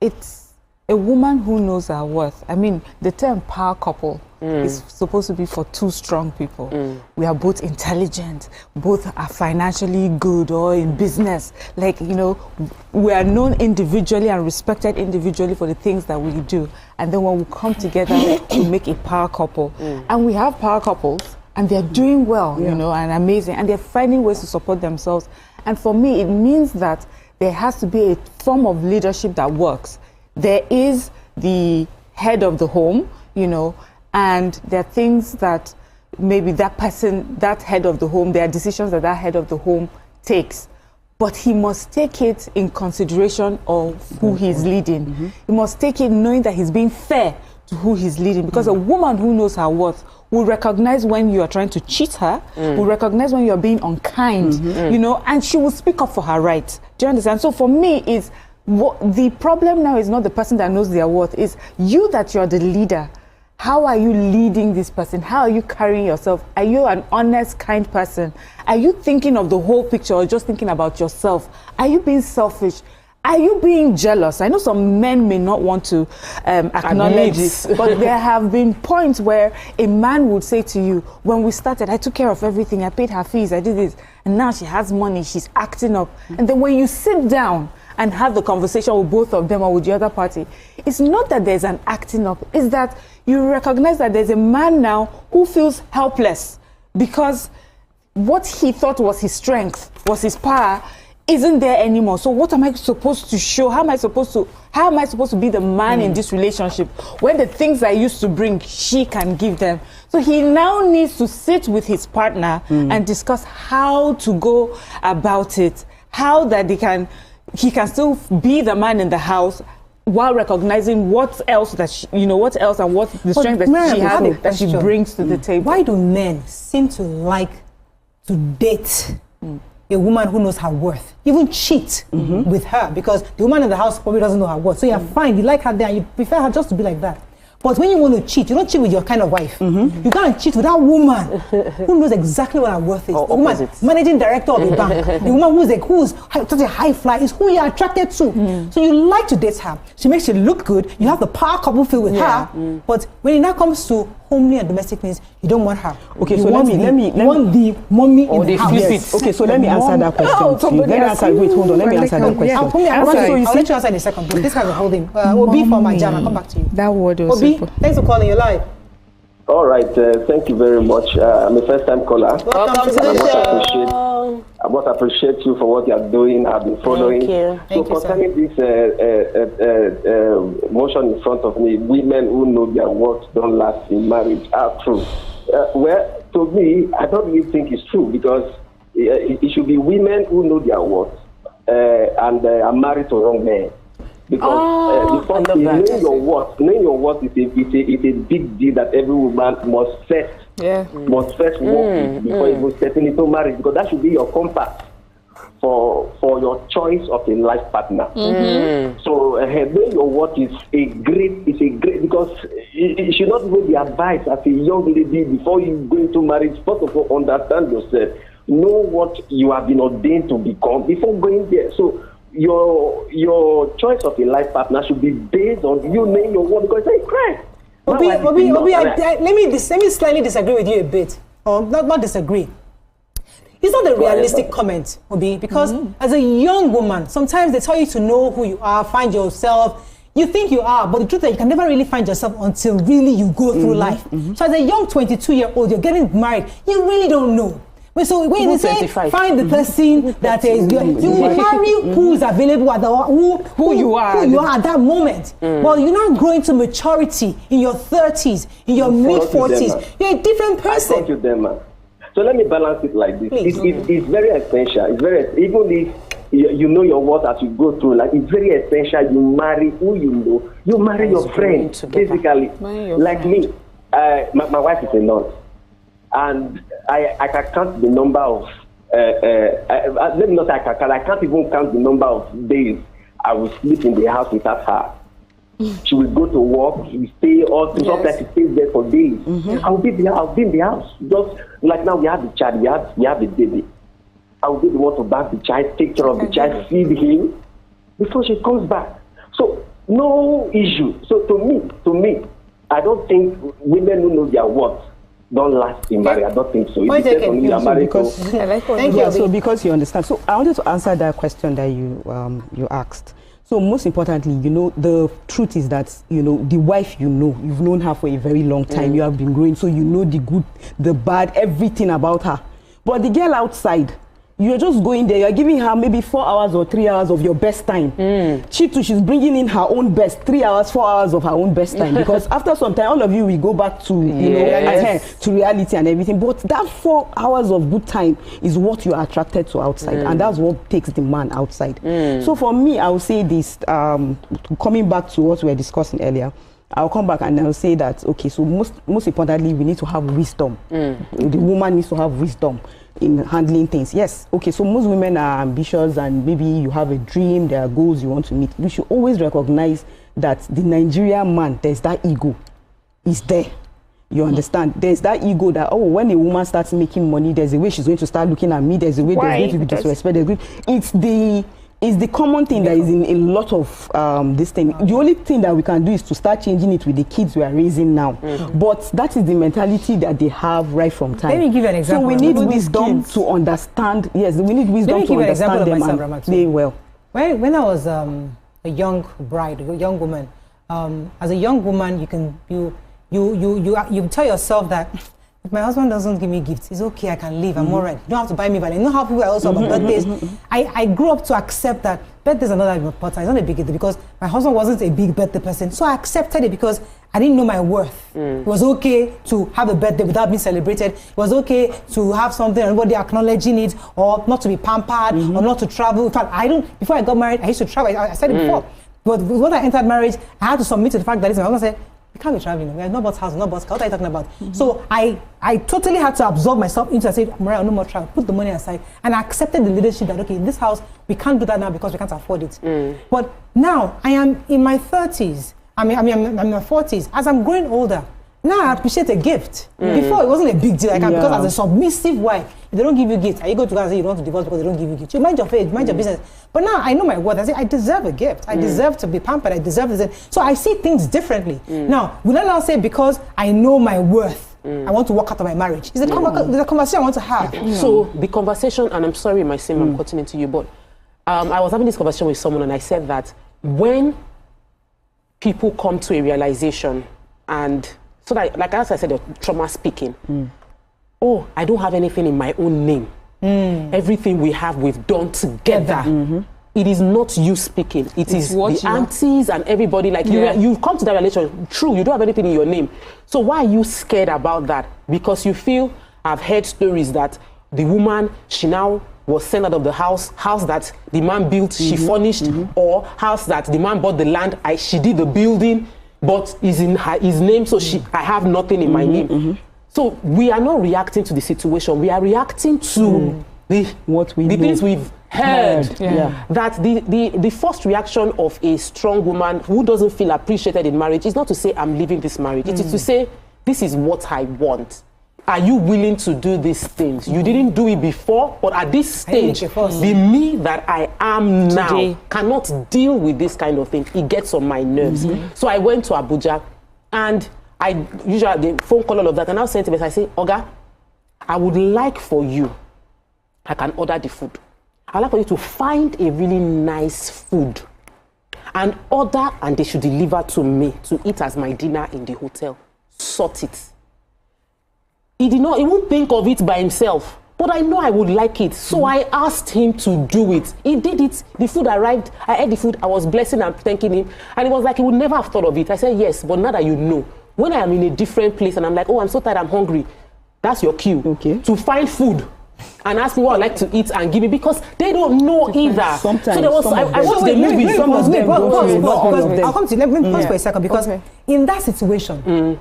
it's a woman who knows her worth. I mean, the term power couple is supposed to be for two strong people. We are both intelligent, both are financially good or in business. Like, we are known individually and respected individually for the things that we do. And then when we come together, we make a power couple. And we have power couples, and they're doing well, and amazing. And they're finding ways to support themselves. And for me, it means that there has to be a form of leadership that works. There is the head of the home, and there are things that maybe that person, that head of the home, there are decisions that that head of the home takes. But he must take it in consideration of who he's leading. He must take it knowing that he's being fair to who he's leading. Because a woman who knows her worth will recognize when you are trying to cheat her, will recognize when you're being unkind, you know, and she will speak up for her rights. Do you understand? So for me, the problem now is not the person that knows their worth, is you that you're the leader. How are you leading this person? How are you carrying yourself? Are you an honest, kind person? Are you thinking of the whole picture or just thinking about yourself? Are you being selfish? Are you being jealous? I know some men may not want to acknowledge it, but there have been points where a man would say to you, when we started, I took care of everything, I paid her fees, I did this, and now she has money, she's acting up. And then when you sit down and have the conversation with both of them or with the other party, it's not that there's an acting up, it's that you recognize that there's a man now who feels helpless because what he thought was his strength, was his power, isn't there anymore. So what am I supposed to show? How am I supposed to be the man in this relationship when the things I used to bring, she can give them? So he now needs to sit with his partner and discuss how to go about it, how that he can still be the man in the house while recognizing what else that what the strength that she has, that she brings to the table. Why do men seem to like to date a woman who knows her worth, even cheat with her, because the woman in the house probably doesn't know her worth? So you're fine, you like her there, you prefer her just to be like that. But when you want to cheat, you don't cheat with your kind of wife. You can't cheat with that woman who knows exactly what her worth is. The woman, managing director of a bank, the woman who's such a high flyer, is who you're attracted to. So you like to date her. She makes you look good. You have the power couple feel with her. But when it now comes to homely and domestic needs, you don't want her. Okay, you so want let me the mommy in the house. Yes. Okay, so let me answer that question. Let me answer that question. I'll let you answer in a second. But this has a holding. Obi from Ajana, I'll come back to you. That word was Obi, thanks for calling. You're live. All right, thank you very much. I'm a first-time caller. Welcome to the show. I must appreciate you for what you are doing. I've been following. Thank you, concerning this motion in front of me, women who know their worth don't last in marriage are true. Well, to me, I don't really think it's true, because it should be women who know their worth and are married to wrong men. Because knowing your worth is a big deal that every woman must first work with before even stepping into marriage, because that should be your compass for your choice of a life partner. So knowing your worth is a great, because it should not even be advised as a young lady before you go into marriage. First of all, understand yourself, know what you have been ordained to become before going there. So your choice of a life partner should be based on you knowing your worth, because it's Christ. Obi, let me slightly disagree with you a bit, or not disagree. It's not a realistic comment, Obi, because as a young woman, sometimes they tell you to know who you are, find yourself. You think you are, but the truth is you can never really find yourself until really you go through life. So as a young 22-year-old, you're getting married, you really don't know. So when you say find the person that is, you marry who is available at who you are at that moment. Well, you're not growing to maturity in your 30s, in your mid-40s. You're a different person. I got you there, man. So let me balance it like this. It's very essential. Even if you know your worth as you go through, like, it's very essential you marry who you know. You marry your friend, basically. Like me, my wife is a nurse. And I can count the number of, let me not say I can't even count the number of days I will sleep in the house without her. She will go to work, she will stay, or sometimes she stays there for days. I'll be in the house. Just like now we have the child, we have the baby. I will be the one to bath the child, take care of the child, feed him, before she comes back. So no issue. So to me, I don't think women who know their worth don't last in marriage. I don't think so. It depends on who you are married to. So because you understand. So I wanted to answer that question that you asked. So most importantly, the truth is that, the wife, you've known her for a very long time. You have been growing, so you know the good, the bad, everything about her. But the girl outside, you're just going there, you're giving her maybe 4 hours or 3 hours of your best time. She too, she's bringing in her own best, 3 hours, 4 hours of her own best time. Because after some time, all of you will go back to, to reality and everything. But that 4 hours of good time is what you are attracted to outside. And that's what takes the man outside. So for me, I would say this, coming back to what we were discussing earlier, I'll come back and I'll say that, okay, so most importantly, we need to have wisdom. The woman needs to have wisdom in handling things. Yes, okay, so most women are ambitious and maybe you have a dream, there are goals you want to meet. You should always recognize that the Nigerian man, there's that ego. It's there. You understand? There's that ego that, oh, when a woman starts making money, there's a way she's going to start looking at me, there's a way there's going to be disrespect. It's the common thing that is in a lot of this thing. The only thing that we can do is to start changing it with the kids we are raising now. But that is the mentality that they have right from time. Let me give you an example. So we need wisdom to understand. Yes, we need wisdom to understand them and play well. When I was a young bride, a young woman, as a young woman, you tell yourself that if my husband doesn't give me gifts, it's okay, I can leave, I'm all right. You don't have to buy me value. You know how people are also about birthdays. I grew up to accept that birthdays are not that important. It's not a big deal because my husband wasn't a big birthday person. So I accepted it because I didn't know my worth. It was okay to have a birthday without being celebrated. It was okay to have something, everybody acknowledging it, or not to be pampered, or not to travel. In fact, before I got married, I used to travel. I said it before. But when I entered marriage, I had to submit to the fact that my husband said, we can't be traveling. We have no bus house, no bus car. What are you talking about? So I totally had to absorb myself into it. I said, Mariah, no more travel. Put the money aside. And I accepted the leadership that, okay, in this house, we can't do that now because we can't afford it. But now I am in my 30s. I'm in my 40s. As I'm growing older, now I appreciate a gift. Before, it wasn't a big deal. Because as a submissive wife, if they don't give you gifts, are you going to go and say you don't want to divorce because they don't give you gifts? You mind your faith, mind your business. But now I know my worth. I say I deserve a gift. I deserve to be pampered. I deserve this. So I see things differently. Now, will I now say because I know my worth, I want to walk out of my marriage? Is it the conversation I want to have? So the conversation, and I'm sorry, my sim, I'm cutting into you, but I was having this conversation with someone and I said that when people come to a realization and so that, like as I said, trauma speaking. Oh, I don't have anything in my own name. Everything we have, we've done together. It is not you speaking. It is the aunties and everybody. Like you've come to that relation. True, you don't have anything in your name. So why are you scared about that? Because you feel, I've heard stories that the woman, she now was sent out of the house that the man built, she furnished, or house that the man bought the land, she did the building, but is in his name, so I have nothing in my name. So we are not reacting to the situation. We are reacting to the things we've heard. That the first reaction of a strong woman who doesn't feel appreciated in marriage is not to say, I'm leaving this marriage. It is to say, this is what I want. Are you willing to do these things? You didn't do it before, but at this stage, the me that I am now cannot deal with this kind of thing. It gets on my nerves. So I went to Abuja and I usually the phone call all of that, and I sent him. I say, Oga, I would like for you. I can order the food. I'd like for you to find a really nice food and order, and they should deliver to me to eat as my dinner in the hotel. Sort it. He won't think of it by himself, but I know I would like it. So I asked him to do it. He did it. The food arrived. I ate the food. I was blessing and thanking him. And it was like he would never have thought of it. I said, yes, but now that you know, when I am in a different place and I'm like, oh, I'm so tired, I'm hungry, that's your cue to find food and ask me what I like to eat and give me, because they don't know either. Sometimes. So there was, I watched the movie. I'll come to you. Let me pause for a second, because in that situation,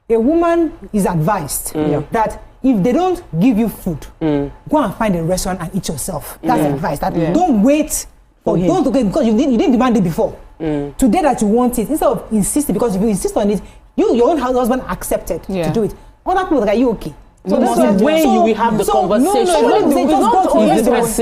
a woman is advised that if they don't give you food, go and find a restaurant and eat yourself. That's advice. That don't wait for because you didn't demand it before. Today that you want it, instead of insisting, because if you insist on it, your own husband accepted to do it. Other people are you okay? So that's the way you will have the conversation.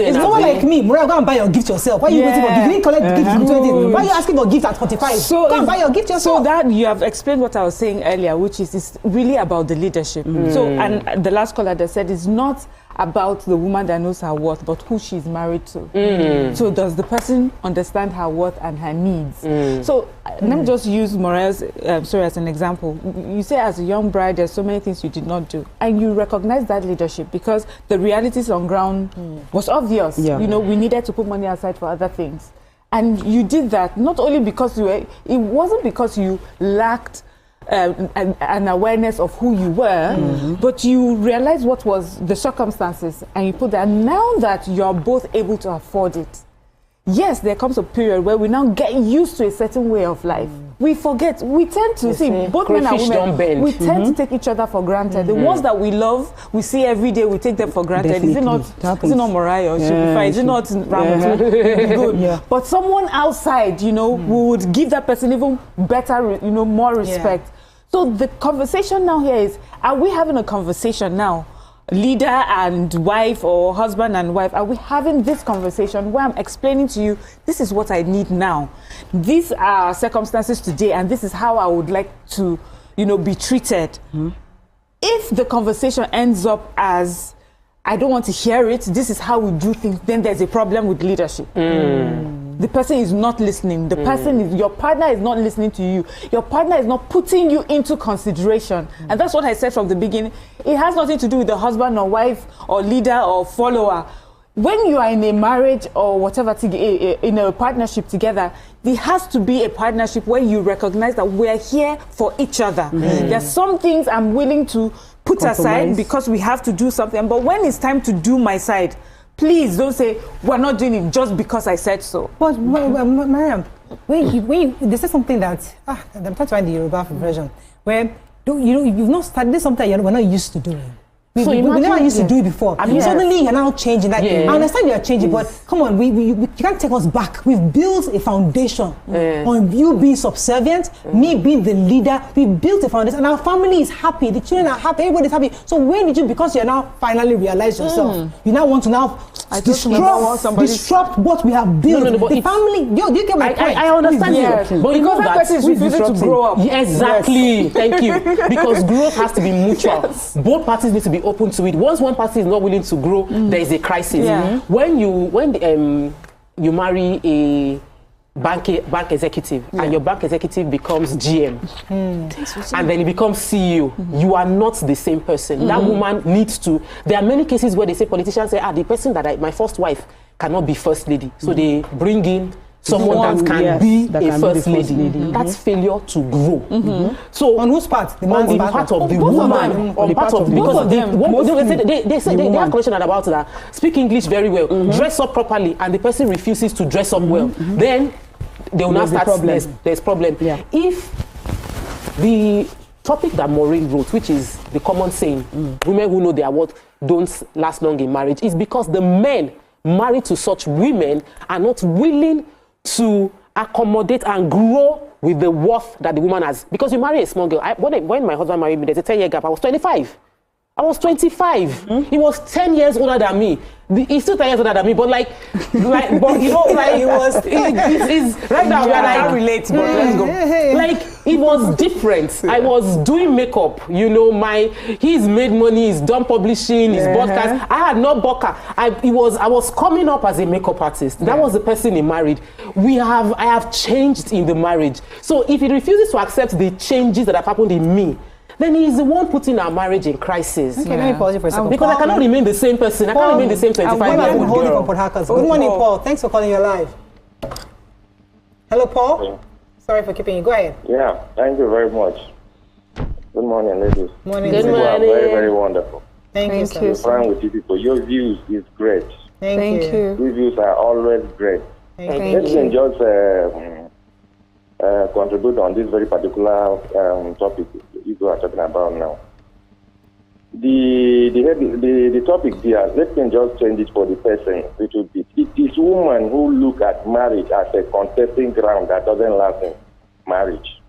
It's not like me. Mariah, go and buy your gift yourself. Why are you waiting for gift? You didn't collect gift in 20. Why are you asking for gift at 45? So go and buy your gift yourself. So that you have explained what I was saying earlier, which is really about the leadership. So, and the last caller that said it's not about the woman that knows her worth, but who she's married to. So does the person understand her worth and her needs? So let me just use Mariah's story as an example. You say as a young bride, there's so many things you did not do, and you recognize that leadership because the realities on ground was obvious. You know, we needed to put money aside for other things. And you did that not only because it wasn't because you lacked an awareness of who you were, but you realized what was the circumstances and you put that. Now that you're both able to afford it, yes, there comes a period where we now get used to a certain way of life. We forget. We tend to see both men and women. We tend to take each other for granted. The ones that we love, we see every day. We take them for granted. Definitely. Is it not Mariah? She'll be fine. Is it not Ramon? Good. But someone outside, you know, we would give that person even better, you know, more respect. So the conversation now here is: are we having a conversation now? Leader and wife or husband and wife, are we having this conversation where I'm explaining to you, this is what I need now. These are circumstances today and this is how I would like to, you know, be treated. If the conversation ends up as, I don't want to hear it, this is how we do things, then there's a problem with leadership. The person is not listening. The person is, your partner is not listening to you. Your partner is not putting you into consideration. And that's what I said from the beginning. It has nothing to do with the husband or wife or leader or follower. When you are in a marriage or whatever, in a partnership together, there has to be a partnership where you recognize that we're here for each other. There's some things I'm willing to put aside because we have to do something. But when it's time to do my side, please don't say, we're not doing it just because I said so. But, Mariam, this is something that, I'm trying to find the Yoruba version, where, you've not started, this is something we're not used to doing. We never used to do it before. Suddenly you're now changing that. I understand you're changing, but come on, you can't take us back. We've built a foundation on you being subservient, me being the leader. We built a foundation and our family is happy, the children are happy, everybody's happy. So when did you, because you're now finally realized yourself, you now want to now disrupt what we have built? The family, do you get my point? I understand you. But because that person is refusing to grow up. Exactly. Thank you. Because growth has to be mutual. Both parties need to be open to it. Once one party is not willing to grow, there is a crisis. When you marry a bank executive and your bank executive becomes GM and then he becomes CEO, you are not the same person. That woman needs to. There are many cases where they say, politicians say, the person that my first wife cannot be first lady, so they bring in someone that can be a first lady. That's failure to grow. So on whose part? The man's part of the woman, on part of because they have question about that. Speak English very well, dress up properly, and the person refuses to dress up well. Then they will not start. There's problem. If the topic that Maureen wrote, which is the common saying, women who know their worth don't last long in marriage, is because the men married to such women are not willing to accommodate and grow with the worth that the woman has. Because you marry a small girl. When my husband married me, there's a 10-year gap. I was 25. He was 10 years older than me. He's still 10 years older than me, but but you know, he was. It's right now. I can't relate, but let's go. It was different. I was doing makeup. You know, he's made money. He's done publishing. He's broadcast. I had no boka. I was coming up as a makeup artist. That was the person he married. I have changed in the marriage. So if he refuses to accept the changes that have happened in me, then he's the one putting our marriage in crisis. Okay, let me pause you for a second. Because I cannot remain the same person. I can't remain the same 25-year-old girl. Good morning, Paul. Thanks for calling your live. Hello, Paul. Sorry for keeping you. Go ahead. Yeah, thank you very much. Good morning, ladies. Morning. Good morning. You are very, very wonderful. Thank you, sir. Fine with you people. Your views is great. Thank you. Your views are always great. Thank you. Let me just contribute on this very particular topic you are talking about now. The topic here, let me just change it for the person a little bit. It is women who look at marriage as a contesting ground that doesn't last in marriage.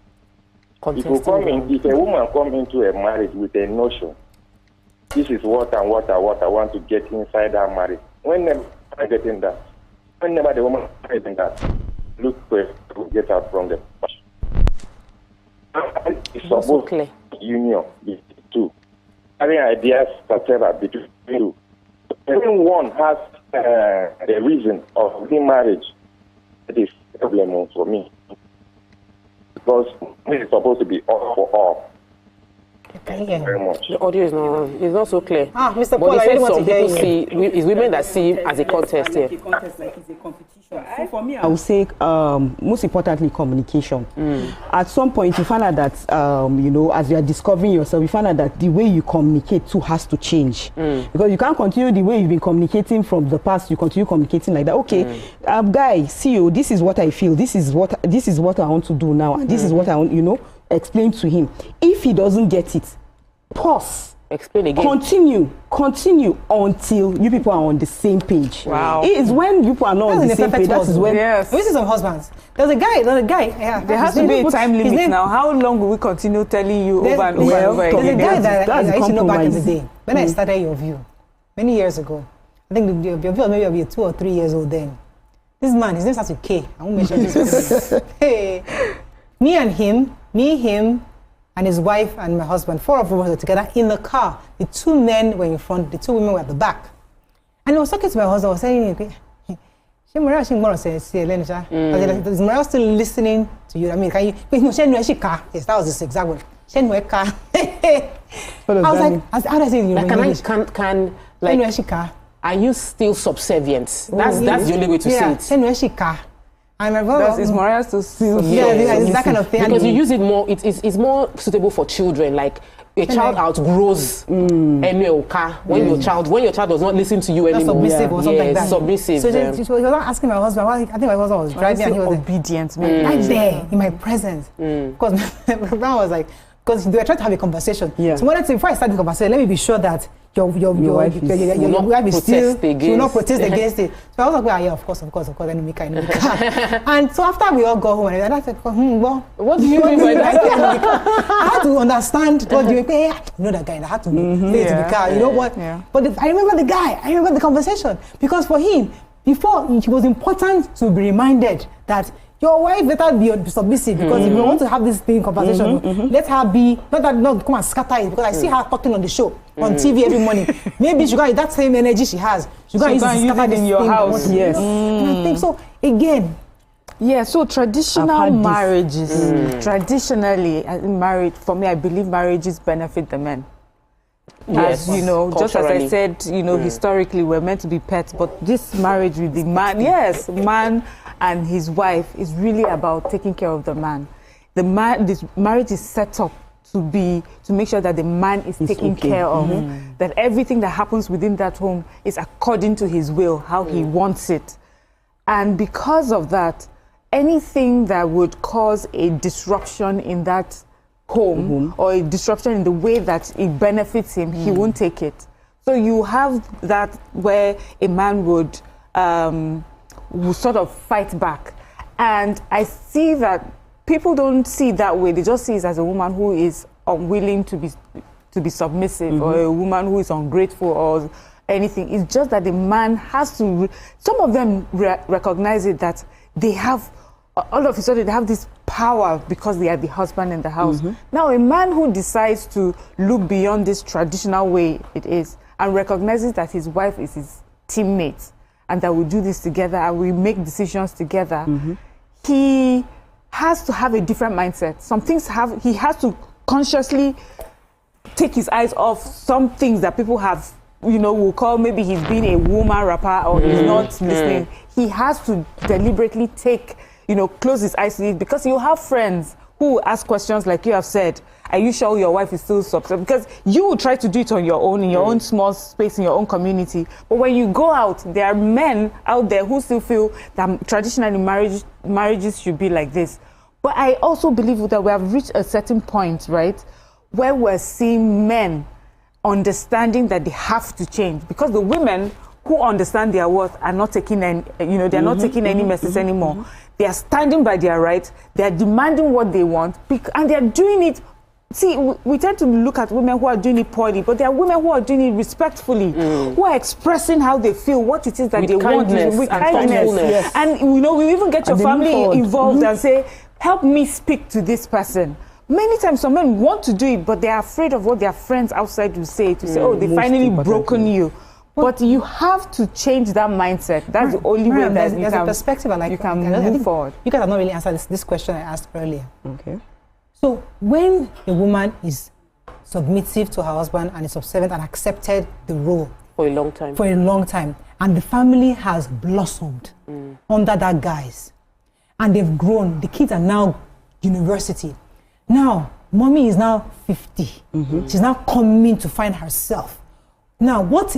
If a woman comes into a marriage with a notion, this is what I want to get inside our marriage. Whenever I get in that, whenever the woman is in that, look where to get out from the marriage. It's supposed to be union between two. Having ideas, etc., between you. anyone has a reason of being married, it is a problem for me. Because it's supposed to be all for all. Thank you very much. The audio is not so clear. Mr. But Paul, I really want to hear people see it's women that see it as a contest here. So for me, I would say most importantly communication. At some point, you find out that you know, as you are discovering yourself, you find out that the way you communicate too has to change, because you can't continue the way you've been communicating from the past. You continue communicating like that. Okay, guy, see you. This is what I feel. This is what I want to do now, and this is what I want. You know, explain to him. If he doesn't get it, pause. Explain again. Continue until you people are on the same page. Wow. It is when you people are not on the same page. That is when. Yes. We see some husbands. There's a guy. Yeah, there has to be a time limit now. How long will we continue telling you over and over again? There's a guy that I used to know back in the day when I started Your View many years ago. I think Your View was maybe 2 or 3 years old then. This man, his name starts with K. I won't mention this. Hey, me, him, and his wife and my husband, 4 of us were together in the car. The 2 men were in front, the 2 women were at the back. And I was talking to my husband, I was saying, is Mariah still listening to you? I mean, can you, yes, that was this exact word. I was like, how do I say it? Like, are you still subservient? That's the only way to say it. And my brother is Mariah to still that kind of thing. Because you use it more, it's more suitable for children. Like a child outgrows when your child does not listen to you anymore. Submissive or something like that. Submissive. So he was asking my husband. I think my husband was driving and he was obedient, right there in my presence. Because my husband was like, because they were trying to have a conversation. Yeah. So before I start the conversation, let me be sure that your wife is still, she will not protest against it. So I was like, yeah, of course, and so after we all go home, and I said, well, what do you mean by that? I had to understand what you mean. You know that guy, I had to stay to the car, you know what? Yeah. But I remember the guy, I remember the conversation. Because for him, before, it was important to be reminded that your wife better be submissive, because if you want to have this thing conversation, let her be, not come and scatter it, because I see her talking on the show, on TV every morning. Maybe she got that same energy she has. She got to use it in your house. Yes. And I think so, again. Yeah, so traditional marriages, traditionally, married, for me, I believe marriages benefit the men. Yes, as you know, just as I said, you know, historically we're meant to be pets, but this marriage with the man, man and his wife is really about taking care of the man. This marriage is set up to make sure that the man is taken care of, that everything that happens within that home is according to his will, how he wants it. And because of that, anything that would cause a disruption in that home or a disruption in the way that it benefits him, he won't take it. So you have that where a man would sort of fight back. And I see that people don't see it that way. They just see it as a woman who is unwilling to be submissive, or a woman who is ungrateful or anything. It's just that the man has to, some of them recognize it, that they have, all of a sudden they have this power because they are the husband in the house. Now a man who decides to look beyond this traditional way it is and recognizes that his wife is his teammate and that we do this together and we make decisions together, he has to have a different mindset. Some things he has to consciously take his eyes off some things that people have, you know, will call maybe he's being a woman rapper or he's not listening. He has to deliberately close his eyes to it, because you have friends who ask questions like you have said, are you sure your wife is still subservient? Because you will try to do it on your own, in your own small space, in your own community. But when you go out, there are men out there who still feel that traditionally marriages should be like this. But I also believe that we have reached a certain point, right, where we're seeing men understanding that they have to change, because the women who understand their worth are not taking any, they're not taking any messages anymore. They are standing by their rights. They are demanding what they want, and they are doing it. See, we tend to look at women who are doing it poorly, but there are women who are doing it respectfully, who are expressing how they feel, what it is that they want, with kindness. Yes. And we even get your family involved and say, help me speak to this person. Many times some men want to do it, but they are afraid of what their friends outside will say, oh, they finally broken you. But you have to change that mindset. That's the only way that there's you a can, perspective I like. you can I move think forward. You guys have not really answered this question I asked earlier. Okay. So when a woman is submissive to her husband and is subservient and accepted the role for a long time, and the family has blossomed under that guise, and they've grown, the kids are now university. Now, mommy is now 50. She's now coming to find herself. Now, what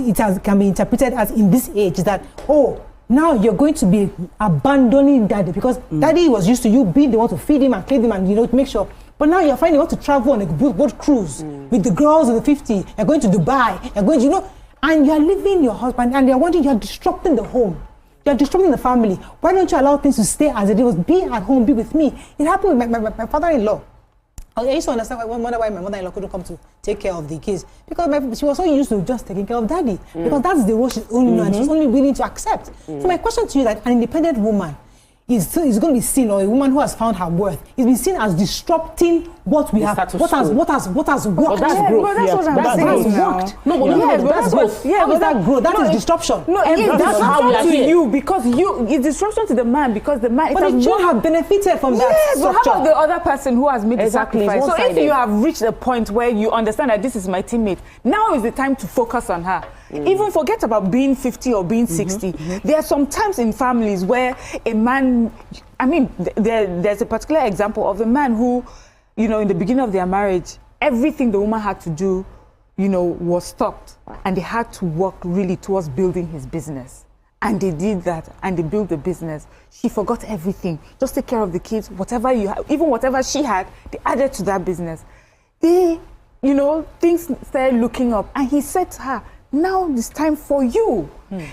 can be interpreted as in this age is that, oh, now you're going to be abandoning daddy because daddy was used to you being the one to feed him and clean him and, you know, to make sure. But now you're finding you want to travel on a boat cruise with the girls of the 50. You're going to Dubai. You're going to, you know, and you're leaving your husband and they're wondering, you're disrupting the home. You're disrupting the family. Why don't you allow things to stay as it was? Be at home, be with me. It happened with my father-in-law. I used to understand why my mother-in-law couldn't come to take care of the kids because she was so used to just taking care of daddy because that's the role she's only and she's only willing to accept. So my question to you is that an independent woman is going to be seen, or a woman who has found her worth, is being seen as disrupting what we have, what has worked. But that's growth. But that's what I'm saying. Worked. No, that's growth. How is that growth? That is disruption. No, it's disruption to you because it's disruption to the man because the man. But the children have benefited from that structure. But how about the other person who has made the sacrifice? So if you have reached a point where you understand that this is my teammate, now is the time to focus on her. Even forget about being 50 or being 60. There are some times in families where a man, I mean, there's a particular example of a man who, you know, in the beginning of their marriage, everything the woman had to do, you know, was stopped. And they had to work really towards building his business. And they did that and they built the business. She forgot everything. Just take care of the kids, whatever you have, even whatever she had, they added to that business. They, you know, things started looking up. And he said to her, now it's time for you.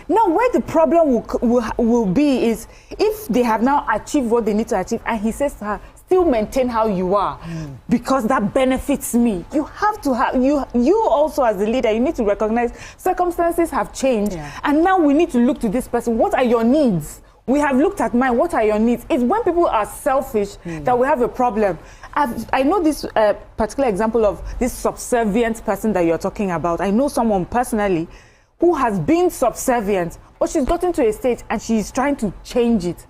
Now where the problem will be is if they have now achieved what they need to achieve and he says to her, still maintain how you are because that benefits me. You have to have, you also as the leader, you need to recognize circumstances have changed and now we need to look to this person. What are your needs? We have looked at mine. What are your needs? It's when people are selfish that we have a problem. I know this particular example of this subservient person that you're talking about. I know someone personally who has been subservient, but she's gotten to a stage and she's trying to change it.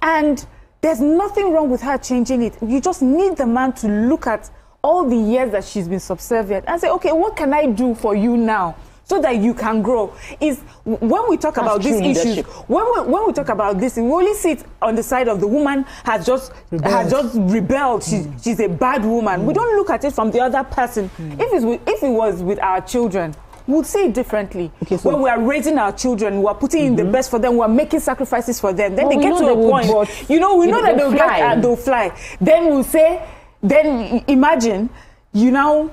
And there's nothing wrong with her changing it. You just need the man to look at all the years that she's been subservient and say, okay, what can I do for you now? So that you can grow. Is when we talk about these issues, when we talk about this, we only see it on the side of the woman has just rebelled. She's a bad woman. We don't look at it from the other person. If it was with our children, we'll see it differently. Okay, so when we are raising our children, we are putting in the best for them, we are making sacrifices for them. Then they get to a point, you know, we know that they'll fly. Then we'll say, then imagine, you know,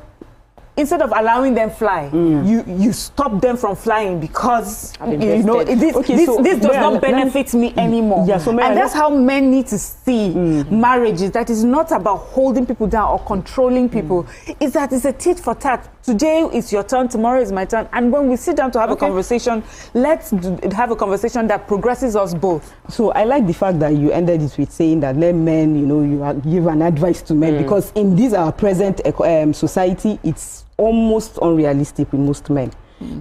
instead of allowing them fly, you stop them from flying because you know this does not benefit me anymore. Yeah, so and that's how men need to see marriages. That is not about holding people down or controlling people. It's that it's a tit for tat. Today is your turn, tomorrow is my turn. And when we sit down to have a conversation, let's have a conversation that progresses us both. So I like the fact that you ended it with saying that let men, you know, you give an advice to men because in this our present society, it's almost unrealistic with most men.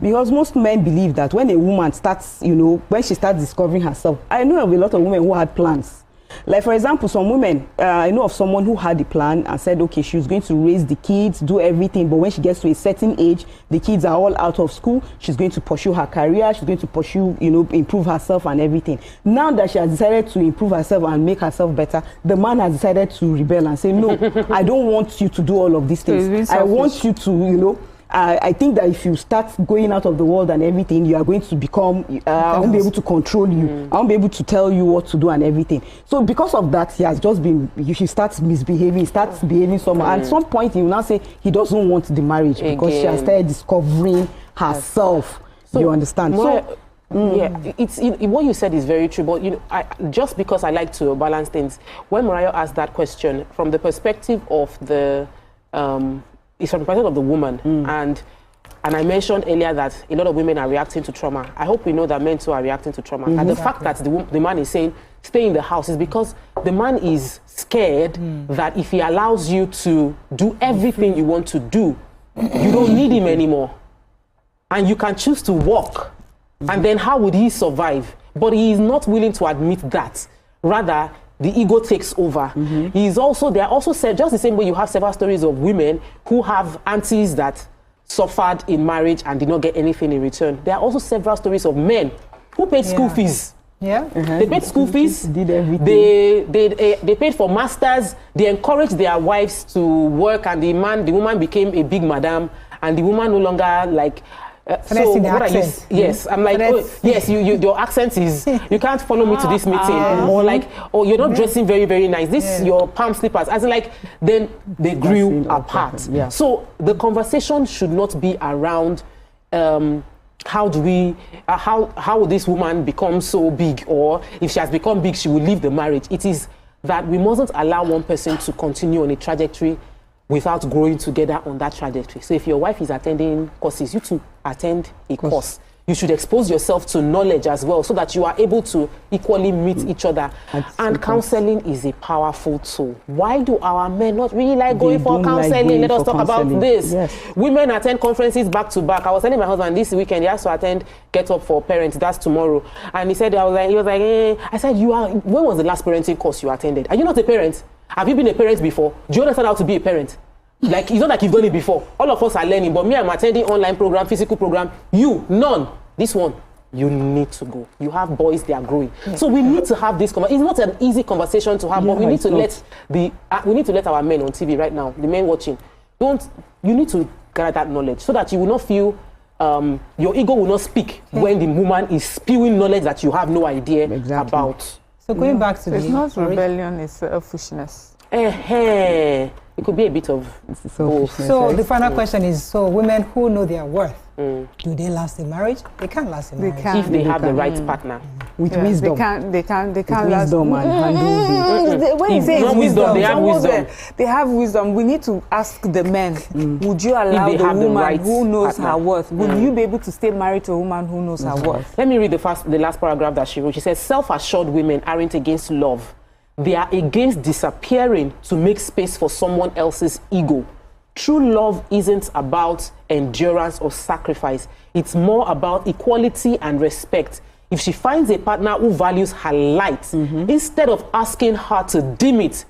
Because most men believe that when a woman starts, you know, when she starts discovering herself, I know of a lot of women who had plans. Like, for example, some women, I know of someone who had a plan and said, okay, she was going to raise the kids, do everything, but when she gets to a certain age, the kids are all out of school, she's going to pursue her career, she's going to pursue, you know, improve herself and everything. Now that she has decided to improve herself and make herself better, the man has decided to rebel and say, no, I don't want you to do all of these things. I want you to, you know, I think that if you start going out of the world and everything, you are going to become, I won't be able to control you. I won't be able to tell you what to do and everything. So because of that, he has just been, he starts misbehaving, he starts behaving somehow. And at some point, he will now say he doesn't want the marriage because she has started discovering herself. So, you understand? Yeah, what you said is very true. But you know, just because I like to balance things, when Mariah asked that question from the perspective of the it's from the perspective of the woman, and I mentioned earlier that a lot of women are reacting to trauma. I hope we know that men too are reacting to trauma. And the fact that the man is saying stay in the house is because the man is scared that if he allows you to do everything you want to do, you don't need him anymore. and you can choose to walk, and then how would he survive? But he is not willing to admit that. Rather, the ego takes over. There are also said, just the same way you have several stories of women who have aunties that suffered in marriage and did not get anything in return. There are also several stories of men who paid school fees. They paid school fees. Did everything. They paid for masters. They encouraged their wives to work, and the woman became a big madam, and the woman no longer like. So what are you? Yes, I'm like, oh, yes, your accent is. You can't follow me to this meeting, or like, oh, you're not dressing very, very nice. This your palm slippers. As in, like, then they grew apart. So the conversation should not be around. How will this woman become so big, or if she has become big, she will leave the marriage. It is that we mustn't allow one person to continue on a trajectory without growing together on that trajectory. So if your wife is attending courses, you too attend a course. You should expose yourself to knowledge as well, so that you are able to equally meet each other. And counseling is a powerful tool. Why do our men not really like going for counseling? Let us talk about this. Women attend conferences back to back. I was telling my husband this weekend he has to attend Get Up for Parents. That's tomorrow. And he said, he was like, I said, when was the last parenting course you attended? Are you not a parent? Have you been a parent before? Do you understand how to be a parent? Like, it's not like you've done it before. All of us are learning, but me, I'm attending online program, physical program. You, none. This one, you need to go. You have boys, they are growing. So we need to have this conversation. It's not an easy conversation to have, but we need to let our men on TV right now, the men watching, you need to gather that knowledge so that you will not feel your ego will not speak when the woman is spewing knowledge that you have no idea about. So going back to it's not rebellion, it's selfishness. It could be a bit of both. So the final question is, so women who know their worth, do they last in marriage? They can't last in marriage. If they have the right partner. With wisdom. They can't last. Wisdom and handle when you say not wisdom, they have wisdom. They have wisdom. We need to ask the men, would you allow the woman who knows her worth? Would you be able to stay married to a woman who knows her worth? Let me read the last paragraph that she wrote. She says, self-assured women aren't against love. They are against disappearing to make space for someone else's ego. True love isn't about endurance or sacrifice. It's more about equality and respect. If she finds a partner who values her light, instead of asking her to dim it,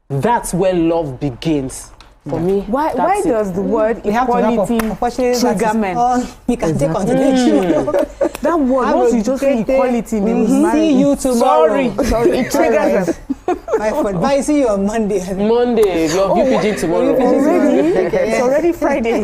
that's where love begins. For me, why does the word equality trigger men? We can take consideration. That word, once you just say equality, see you tomorrow. Sorry, it triggers them. My fault. Bye, see you on Monday. Monday, your VPG tomorrow. Already? It's already Friday.